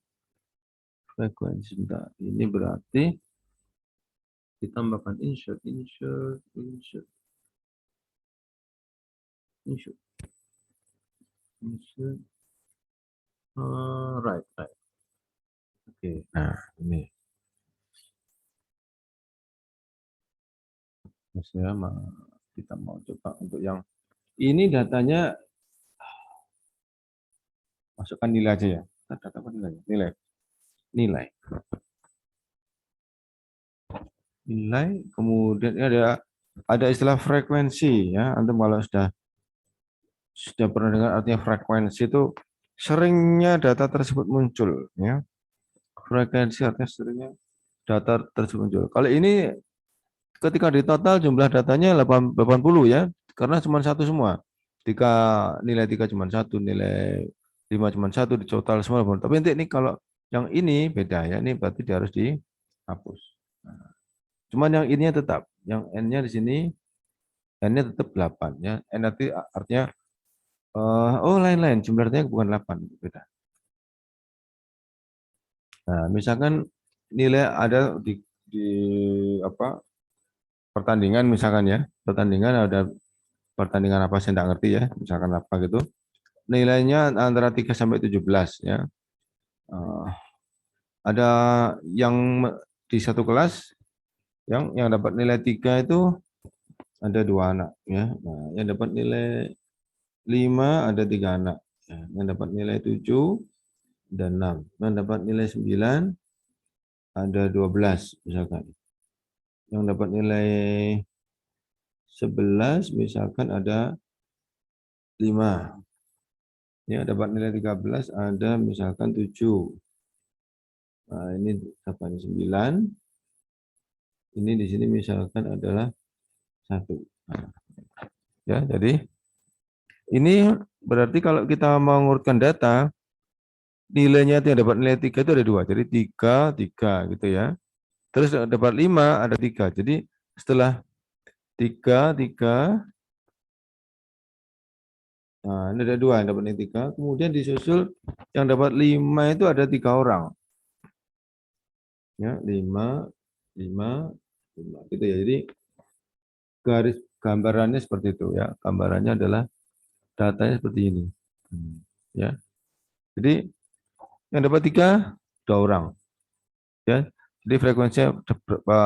[SPEAKER 1] Frekuensi. Bentar. Ini berarti ditambahkan insert. Insert. Right. Oke, nah ini. Kita mau coba untuk yang ini datanya masukkan nilai aja ya. Data apa nilai? Nilai. Kemudian ini ada istilah frekuensi ya. Antum kalau sudah pernah dengar artinya frekuensi itu seringnya data tersebut muncul ya. Frekuensi artinya seringnya data tersebut muncul. Kalau ini ketika di total jumlah datanya 80 ya, karena cuma satu semua. Nilai 3 cuma satu, nilai 5 cuma satu, di total semua. Tapi nanti ini kalau yang ini beda ya, ini berarti dia harus dihapus. Nah, cuman yang ininya tetap, yang N-nya di sini, N-nya tetap 8 ya. N nanti artinya, oh lain-lain, jumlahnya bukan 8, beda. Nah, misalkan nilai ada di apa pertandingan misalkan ya, pertandingan ada pertandingan apa saya tidak ngerti ya, misalkan apa gitu. Nilainya antara 3 sampai 17 ya. Eh, ada yang di satu kelas yang dapat nilai 3 itu ada 2 anak ya. Nah, yang dapat nilai 5 ada 3 anak. Ya, yang dapat nilai 7 dan 6. Yang dapat nilai 9 ada 12 misalkan. Yang dapat nilai 11 misalkan ada 5. Ya, dapat nilai 13 ada misalkan 7. Nah, ini dapat 9. Ini di sini misalkan adalah 1. Nah, ya, jadi ini berarti kalau kita mengurutkan data, nilainya itu yang dapat nilai 3 itu ada 2. Jadi 3, 3 gitu ya. Terus dapat 5 ada 3. Jadi setelah 3, 3, nah ini ada 2 yang dapat nilai 3. Kemudian disusul yang dapat 5 itu ada 3 orang. Ya, 5, 5, 5 gitu ya. Jadi garis gambarannya seperti itu ya. Gambarannya adalah datanya seperti ini. Ya. Jadi yang dapat 3, 2 orang. Ya. Jadi frekuensinya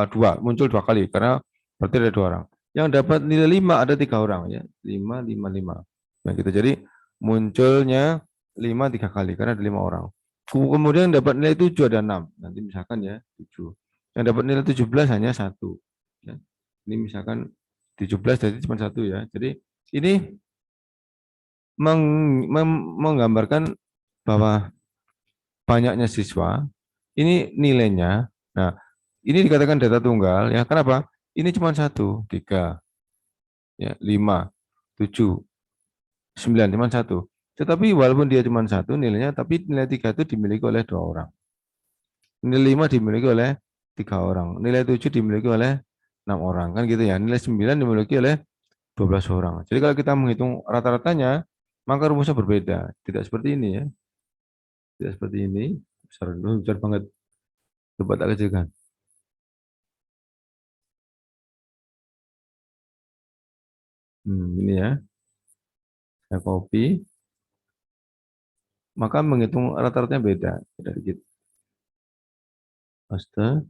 [SPEAKER 1] 2, muncul 2 kali karena berarti ada 2 orang. Yang dapat nilai 5 ada 3 orang ya. 5, 5, 5. Nah, gitu. Jadi munculnya 5 3 kali karena ada 5 orang. Kemudian dapat nilai 7 ada 6. Nanti misalkan ya 7. Yang dapat nilai 17 hanya 1. Ya. Ini misalkan 17 jadi cuma 1 ya. Jadi ini menggambarkan bahwa banyaknya siswa, ini nilainya. Nah, ini dikatakan data tunggal ya. Kenapa? Ini cuma 1, 3, ya, 5, 7, 9, cuma 1. Tetapi walaupun dia cuma 1 nilainya, tapi nilai 3 itu dimiliki oleh 2 orang. Nilai 5 dimiliki oleh 3 orang. Nilai 7 dimiliki oleh 6 orang. Kan gitu ya. Nilai 9 dimiliki oleh 12 orang. Jadi kalau kita menghitung rata-ratanya, maka rumusnya berbeda. Tidak seperti ini ya. Tidak seperti ini. Besar banget. Coba tak kecilkan. Ini ya. Saya copy. Maka menghitung rata-ratanya beda. Beda dikit. Paste.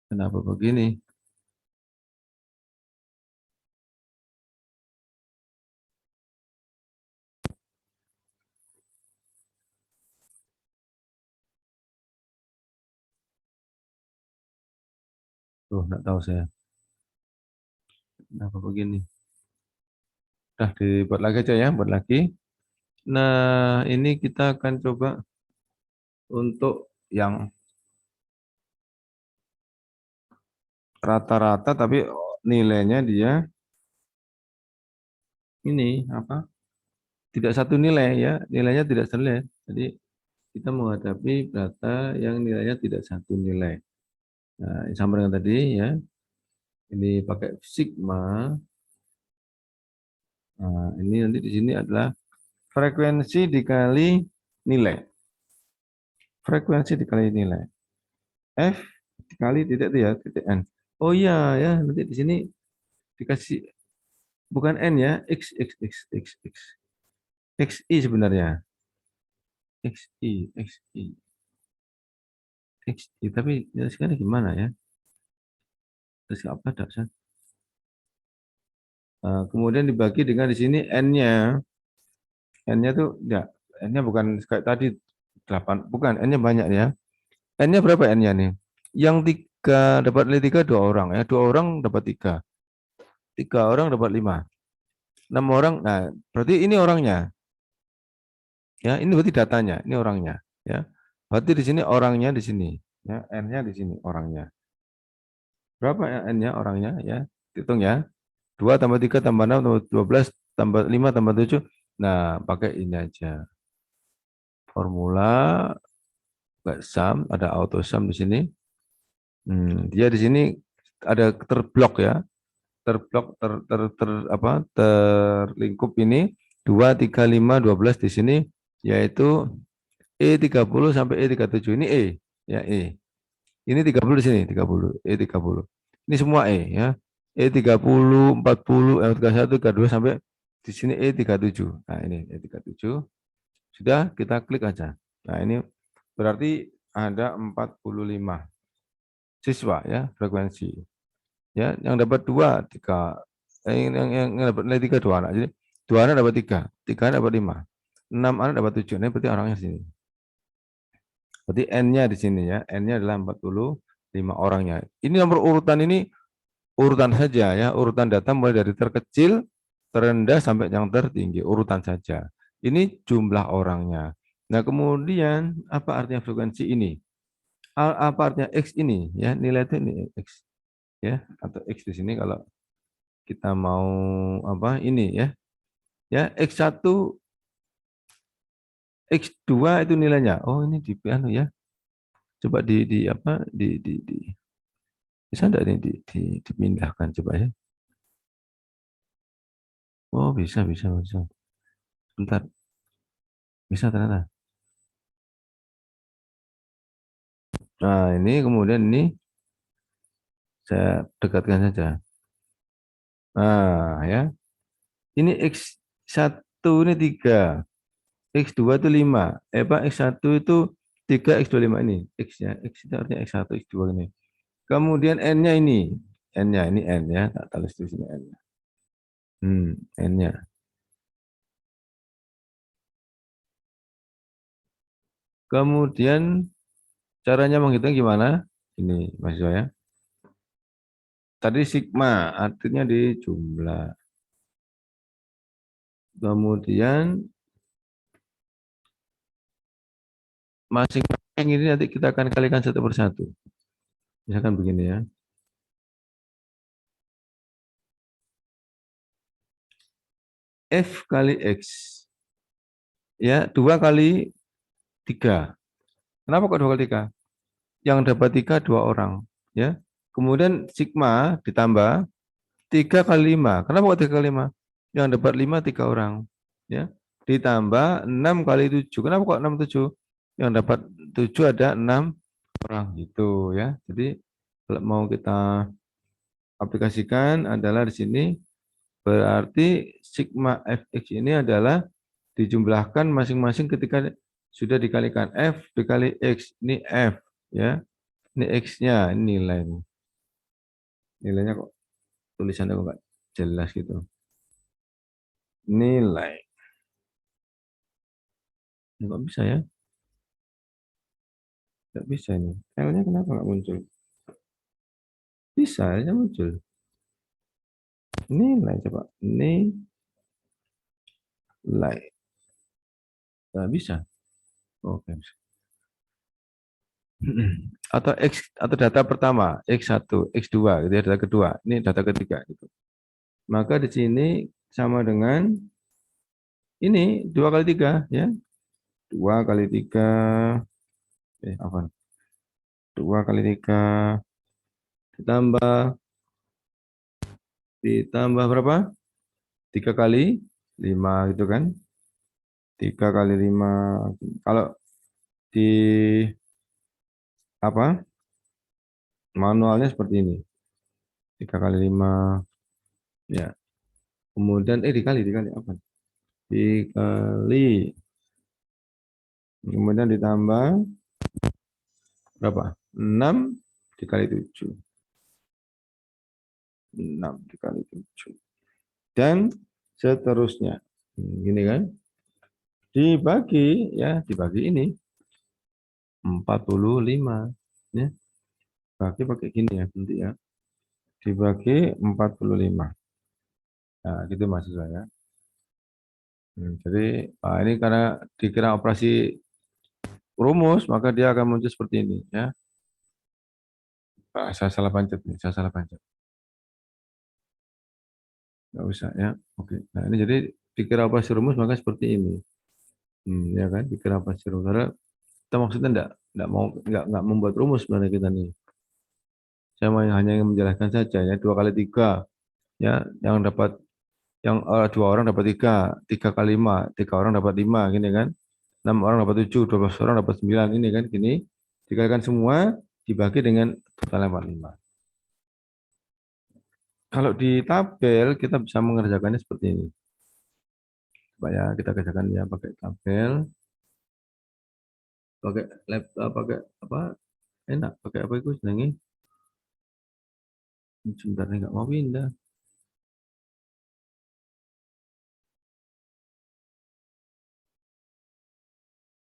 [SPEAKER 1] Kenapa begini? Tuh, nggak tahu saya. Kenapa begini? Udah dibuat lagi aja ya, buat lagi. Nah, ini kita akan coba untuk yang rata-rata tapi nilainya dia ini apa? Tidak satu nilai ya, nilainya tidak selesai. Jadi kita menghadapi data yang nilainya tidak satu nilai. Nah, sama dengan tadi ya. Ini pakai sigma. Nah, ini nanti di sini adalah frekuensi dikali nilai. Frekuensi dikali nilai. F dikali titik itu ya, titik N. Oh iya ya, nanti di sini dikasih bukan N ya, X. XI sebenarnya. XI, tapi sekarang gimana ya? Terus apa dasar? Kemudian dibagi dengan di sini N-nya. N-nya tuh enggak, N-nya bukan kayak tadi 8, bukan, N-nya banyak ya. N-nya berapa N-nya nih? Yang 3 dapat nilai 3 2 orang ya. 2 orang dapat 3. 3 orang dapat 5. 6 orang. Nah, berarti ini orangnya. Ya, ini berarti datanya, ini orangnya, ya. Berarti di sini orangnya di sini, ya. N-nya di sini orangnya. Berapa ya N-nya orangnya ya? Hitung ya. 2 tambah 3 tambah 6 tambah 12 tambah 5 tambah 7. Nah, pakai ini aja. Formula nggak sum, ada auto sum di sini. Dia di sini ada terblok ya. Terblok terlingkup ini 2 3 5 12 di sini yaitu E30 sampai E37 ini E ya E. Ini 30 di sini 30 E30. Ini semua E ya. E30, 40, E31, E32 sampai di sini E37. Nah, ini E37. Sudah kita klik aja. Nah, ini berarti ada 45 siswa ya frekuensi. Ya, yang dapat 2 3 yang dapat nilai 3 2 anak. Jadi 2 anak dapat 3, 3 anak dapat 5. 6 anak dapat 7. Ini berarti orangnya di sini. Berarti N-nya di sini ya. N-nya adalah 45 orangnya. Ini nomor urutan ini urutan saja ya. Urutan data mulai dari terkecil, terendah sampai yang tertinggi. Urutan saja. Ini jumlah orangnya. Nah, kemudian apa artinya frekuensi ini? Apa artinya X ini? Ya, nilai itu ini X ya atau X di sini kalau kita mau apa ini ya. Ya, X1 X2 itu nilainya. Oh, ini di anu ya. Coba di apa di bisa enggak ini dipindahkan coba ya. Oh, bisa. Bentar. Bisa ternyata. Nah, ini kemudian ini saya dekatkan saja. Nah, ya. Ini X1 ini 3. X2 itu 5. Pak, X1 itu 3, X2 5 ini. X-nya. X itu artinya X1, X2 ini. Kemudian N-nya ini. N-nya ini N ya. Tak tulis di sini N-nya. N-nya. Kemudian caranya menghitung gimana? Ini mahasiswa ya. Tadi sigma artinya di jumlah. Kemudian masing-masing ini nanti kita akan kalikan satu persatu. Misalkan begini ya. F kali X. Ya, 2 kali 3. Kenapa kok 2 kali 3? Yang dapat 3 2 orang. Ya. Kemudian sigma ditambah 3 kali 5. Kenapa kok 3 kali 5? Yang dapat 5 3 orang. Ya. Ditambah 6 kali 7. Kenapa kok 6 7? Yang dapat 7 ada 6 orang gitu ya. Jadi kalau mau kita aplikasikan adalah di sini berarti sigma fx ini adalah dijumlahkan masing-masing ketika sudah dikalikan f dikali x. Ini f ya. Ini x-nya, ini nilai. Nilainya kok tulisannya kok nggak jelas gitu. Nilai. Nggak bisa ya? Nggak bisa ini. L-nya kenapa nggak muncul? Bisa aja muncul. Nilai coba. Nilai. Nggak bisa. Oke. Atau X atau data pertama X1, X2 gitu ya, data kedua. Ini data ketiga gitu. Maka di sini sama dengan ini 2 kali 3 ya. 2 kali 3 apa? 2 kali 3 ditambah berapa? 3 kali 5 gitu kan. 3 kali 5 kalau di apa? Manualnya seperti ini. 3 kali 5 ya. Kemudian dikali apa? dikali. Kemudian ditambah berapa? 6 dikali 7. 6 dikali 7. Dan seterusnya. Gini kan? Dibagi ya, dibagi ini 45 ya. Bagi pakai gini ya, nanti ya. Dibagi 45. Nah, gitu mahasiswa ya. Jadi ini karena dikira operasi rumus, maka dia akan muncul seperti ini ya. Saya salah pancet nih, saya salah pancet. Nggak usah ya. Oke. Nah, ini jadi dikira operasi rumus maka seperti ini. Ya kan, dikira operasi rumus. Karena kita maksudnya enggak mau enggak membuat rumus sebenarnya kita nih. Saya hanya ingin menjelaskan saja ya, 2 kali 3 ya, yang dapat yang 2 orang dapat 3, 3 kali 5, 3 orang dapat 5 gini kan. 6 orang dapat 7, 12 orang dapat 9 ini kan gini. Dikalikan semua dibagi dengan total 45. Kalau di tabel kita bisa mengerjakannya seperti ini. Supaya kita kerjakan ya pakai tabel, pakai laptop, pakai apa? Enak, pakai apa itu senangnya? Sebentar nggak mau pindah.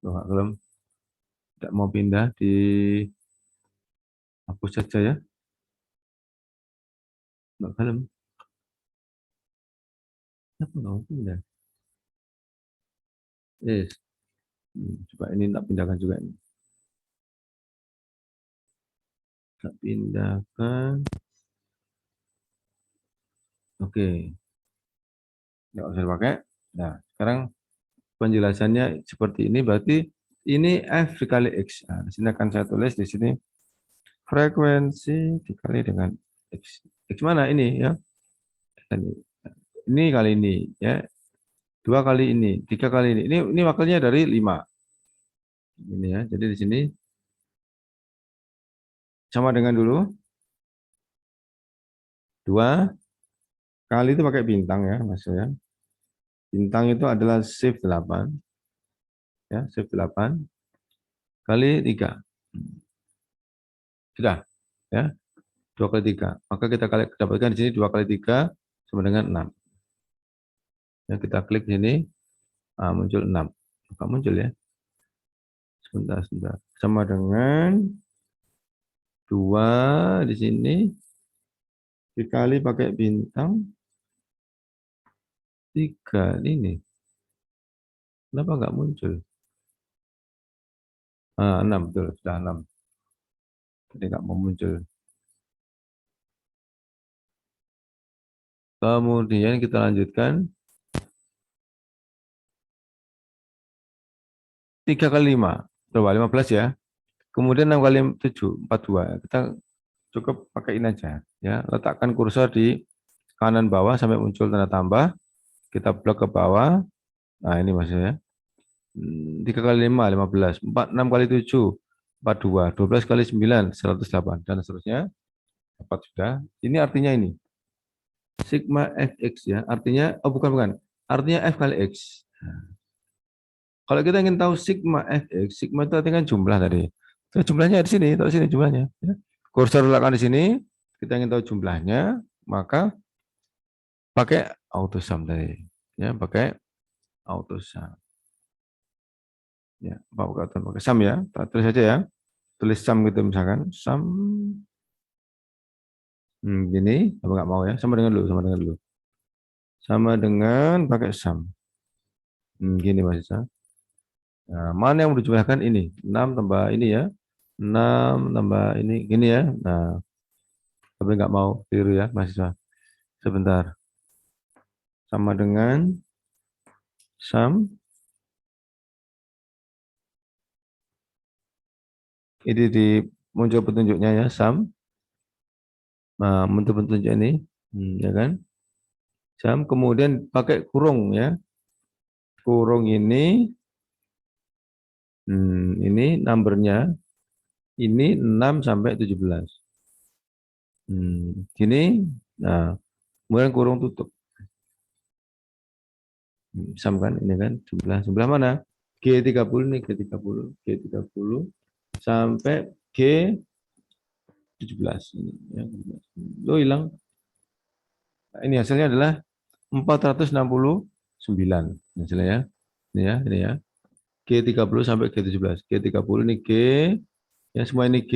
[SPEAKER 1] Loh, belum tidak mau pindah di hapus saja ya. Nggak kalem. Kenapa nggak mau pindah? Yes. Coba ini tak pindahkan juga ini. Tak pindahkan. Oke. Nggak usah dipakai. Nah, sekarang penjelasannya seperti ini. Berarti ini F dikali X. Nah, di sini akan saya tulis di sini frekuensi dikali dengan X. X mana ini ya? Ini kali ini ya. 2 kali ini, 3 kali ini. Ini wakilnya dari 5. Ini ya. Jadi di sini sama dengan dulu 2 kali itu pakai bintang ya maksudnya. Bintang itu adalah shift 8. Ya, shift 8 kali 3. Sudah ya. 2 kali 3. Maka kita dapatkan di sini 2 kali 3 sama dengan 6. Ya, kita klik sini muncul 6. Maka muncul ya. Sebentar. Sama dengan 2 di sini dikali pakai bintang 3 ini. Kenapa nggak muncul? 6 betul, sudah 6. Jadi nggak mau muncul. Kemudian kita lanjutkan 3 kali 5. Coba 15 ya. Kemudian 6 kali 7, 42. Kita cukup pakai ini aja ya. Letakkan kursor di kanan bawah sampai muncul tanda tambah. Kita blok ke bawah. Nah, ini maksudnya. 3 kali 5, 15. 6 kali 7, 42. 12 kali 9, 108. Dan seterusnya. Dapat sudah. Ini artinya ini. Sigma fx ya. Artinya, bukan. Artinya f kali x. Kalau kita ingin tahu sigma fx, sigma itu artinya kan jumlah tadi. So, jumlahnya di sini, tahu sini jumlahnya. Ya. Kursor letakkan di sini. Kita ingin tahu jumlahnya, maka pakai autosum tadi. Ya, pakai autosum. Ya, pakai sum ya. Tulis saja ya. Tulis sum gitu misalkan. Sum. Gini, apa nggak mau ya? Sama dengan dulu. Sama dengan pakai sum. Gini Mas Isa. Nah, mana yang dijumlahkan ini? 6 tambah ini ya. 6 tambah ini. Gini ya. Nah, tapi nggak mau. Tiru ya mahasiswa. Sebentar. Sama dengan sum. Ini di muncul petunjuknya ya. Sum. Nah, muncul petunjuk ini. Ya kan? Sum. Kemudian pakai kurung ya. Kurung ini. Ini numbernya. Ini 6 sampai 17. Gini. Nah, kemudian kurung tutup. Sam kan, ini kan sebelah mana? G30 nih, G30 sampai G17 ini ya. Lo hilang. Nah, ini hasilnya adalah 469 hasilnya ya. Ini ya. G30 sampai G17. G30 ini G, ya semua ini G,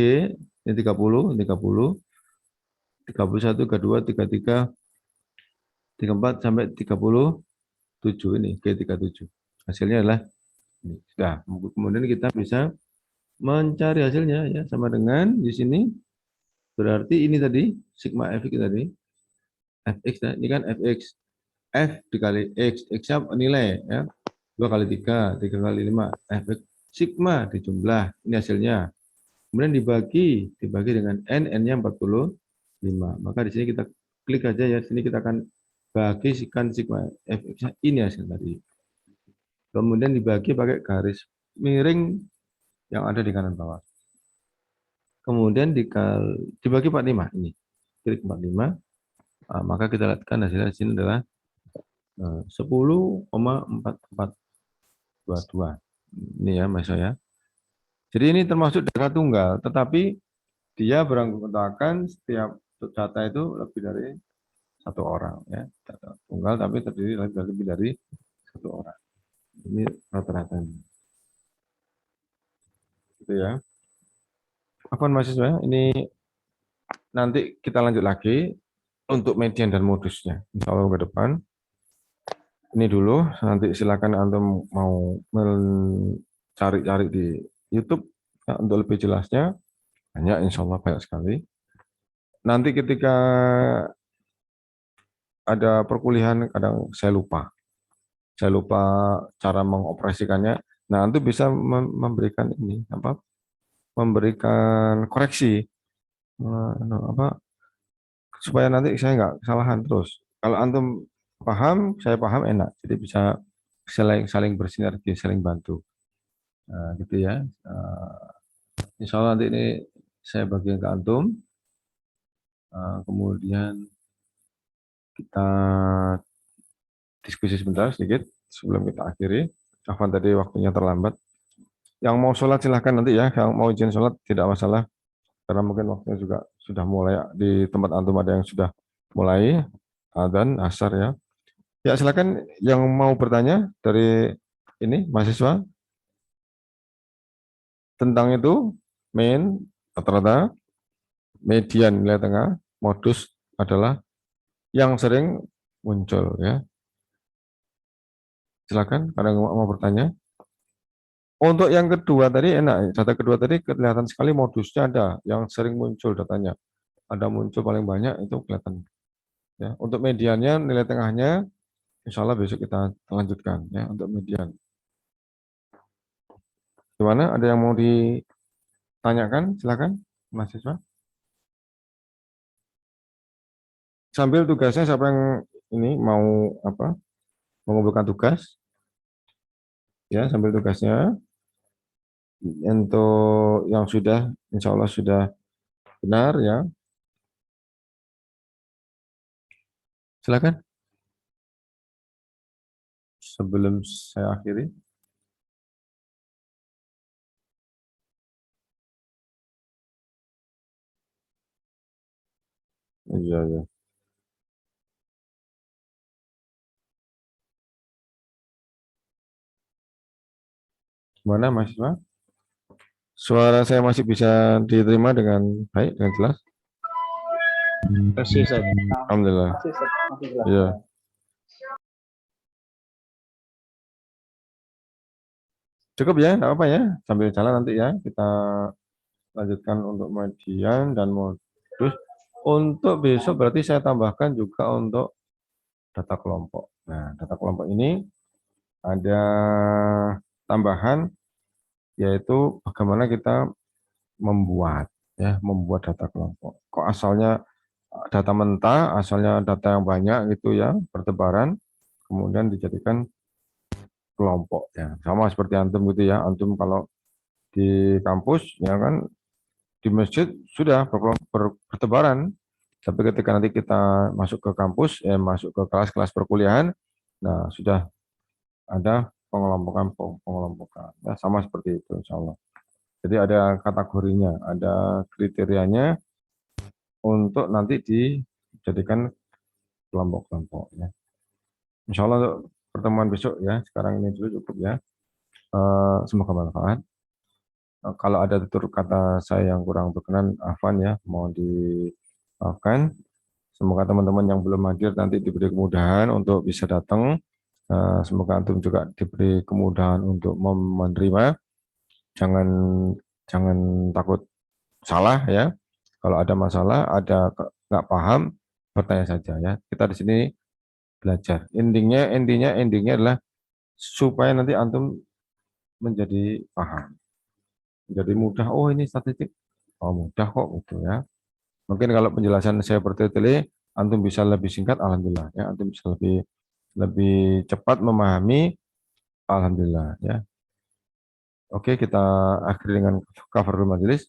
[SPEAKER 1] ini 30, 31, 32, 33, 34 sampai 37 ini G37. Hasilnya adalah ini. Sudah. Kemudian kita bisa mencari hasilnya ya sama dengan di sini berarti ini tadi sigma fx tadi fx ya, ini kan fx f dikali x nilai ya 2 kali 3 kali 5 fx sigma dijumlah ini hasilnya kemudian dibagi dengan n-nya 45 maka di sini kita klik aja ya sini kita akan bagikan sigma fx ini hasil tadi kemudian dibagi pakai garis miring yang ada di kanan bawah. Kemudian dibagi 45 ini. Klik 45. Maka kita lihatkan hasilnya di sini adalah 10,4422. Ini ya Mas ya. Jadi ini termasuk data tunggal, tetapi dia beranggotakan setiap data itu lebih dari satu orang ya. Data tunggal tapi terdiri lebih dari satu orang. Ini rata-ratanya. Gitu ya. Apa mahasiswa? Ini nanti kita lanjut lagi untuk median dan modusnya. Insya Allah ke depan. Ini dulu, nanti silakan antum mau mencari-cari di YouTube ya, untuk lebih jelasnya. Banyak, insya Allah banyak sekali. Nanti ketika ada perkuliahan, kadang saya lupa cara mengoperasikannya. Nah, antum bisa memberikan ini apa? Memberikan koreksi supaya nanti saya nggak kesalahan terus. Kalau antum paham, saya paham enak. Jadi bisa saling bersinergi, saling bantu. Nah, gitu ya. Insya Allah nanti ini saya bagikan ke antum. Kemudian kita diskusi sebentar sedikit sebelum kita akhiri. Afwan tadi waktunya terlambat. Yang mau sholat silahkan nanti ya. Yang mau izin sholat tidak masalah. Karena mungkin waktunya juga sudah mulai di tempat antum ada yang sudah mulai adzan asar ya. Ya silakan yang mau bertanya dari ini mahasiswa tentang itu main rata-rata median nilai tengah modus adalah yang sering muncul ya. Silakan kalau mau bertanya. Untuk yang kedua tadi enak, data kedua tadi kelihatan sekali modusnya ada yang sering muncul datanya. Ada muncul paling banyak itu kelihatan. Ya, untuk mediannya nilai tengahnya insya Allah besok kita lanjutkan ya untuk median. Gimana? Ada yang mau ditanyakan? Silakan, mahasiswa. Sambil tugasnya siapa yang ini mau apa? Mengumpulkan tugas? Ya, sambil tugasnya. Untuk yang sudah, insya Allah sudah benar ya. Silakan. Sebelum saya akhiri. Iya, iya. Gimana mahasiswa? Suara saya masih bisa diterima dengan baik, dengan jelas?
[SPEAKER 2] Masih, Ustaz.
[SPEAKER 1] Alhamdulillah. Iya. Cukup ya, enggak apa ya. Sambil jalan nanti ya, kita lanjutkan untuk median dan modus. Untuk besok berarti saya tambahkan juga untuk data kelompok. Nah, data kelompok ini ada tambahan yaitu bagaimana kita membuat data kelompok. Kok asalnya data mentah, asalnya data yang banyak gitu ya, bertebaran, kemudian dijadikan kelompok ya. Sama seperti antum gitu ya. Antum kalau di kampus ya kan di masjid sudah bertebaran. Tapi ketika nanti kita masuk ke kampus, masuk ke kelas-kelas perkuliahan, nah sudah ada pengelompokan. Ya, sama seperti itu, insya Allah. Jadi ada kategorinya, ada kriterianya untuk nanti dijadikan kelompok-kelompok. Ya. Insya Allah untuk pertemuan besok ya, sekarang ini dulu cukup ya. Semoga bermanfaat. Kalau ada tutur kata saya yang kurang berkenan, afwan ya, mohon dimaafkan. Semoga teman-teman yang belum hadir nanti diberi kemudahan untuk bisa datang. Semoga antum juga diberi kemudahan untuk menerima. Jangan jangan takut salah ya. Kalau ada masalah, ada nggak paham, bertanya saja ya. Kita di sini belajar. Endingnya adalah supaya nanti antum menjadi paham, menjadi mudah. Oh ini statistik, oh mudah kok gitu ya. Mungkin kalau penjelasan saya bertele-tele, antum bisa lebih singkat, alhamdulillah ya. Antum bisa lebih lebih cepat memahami, alhamdulillah ya. Oke, kita akhiri dengan cover majelis.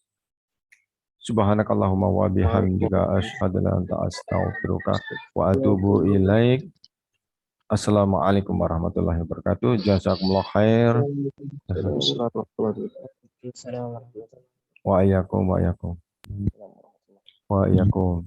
[SPEAKER 1] Subhanakallahumma wa bihamdika asyhadu an la ilaha illa anta astaghfiruka wa atubu ilaik. Assalamualaikum warahmatullahi wabarakatuh. Jazakumullah khair. Wa iyyakum wa iyyakum. Wa iyyakum.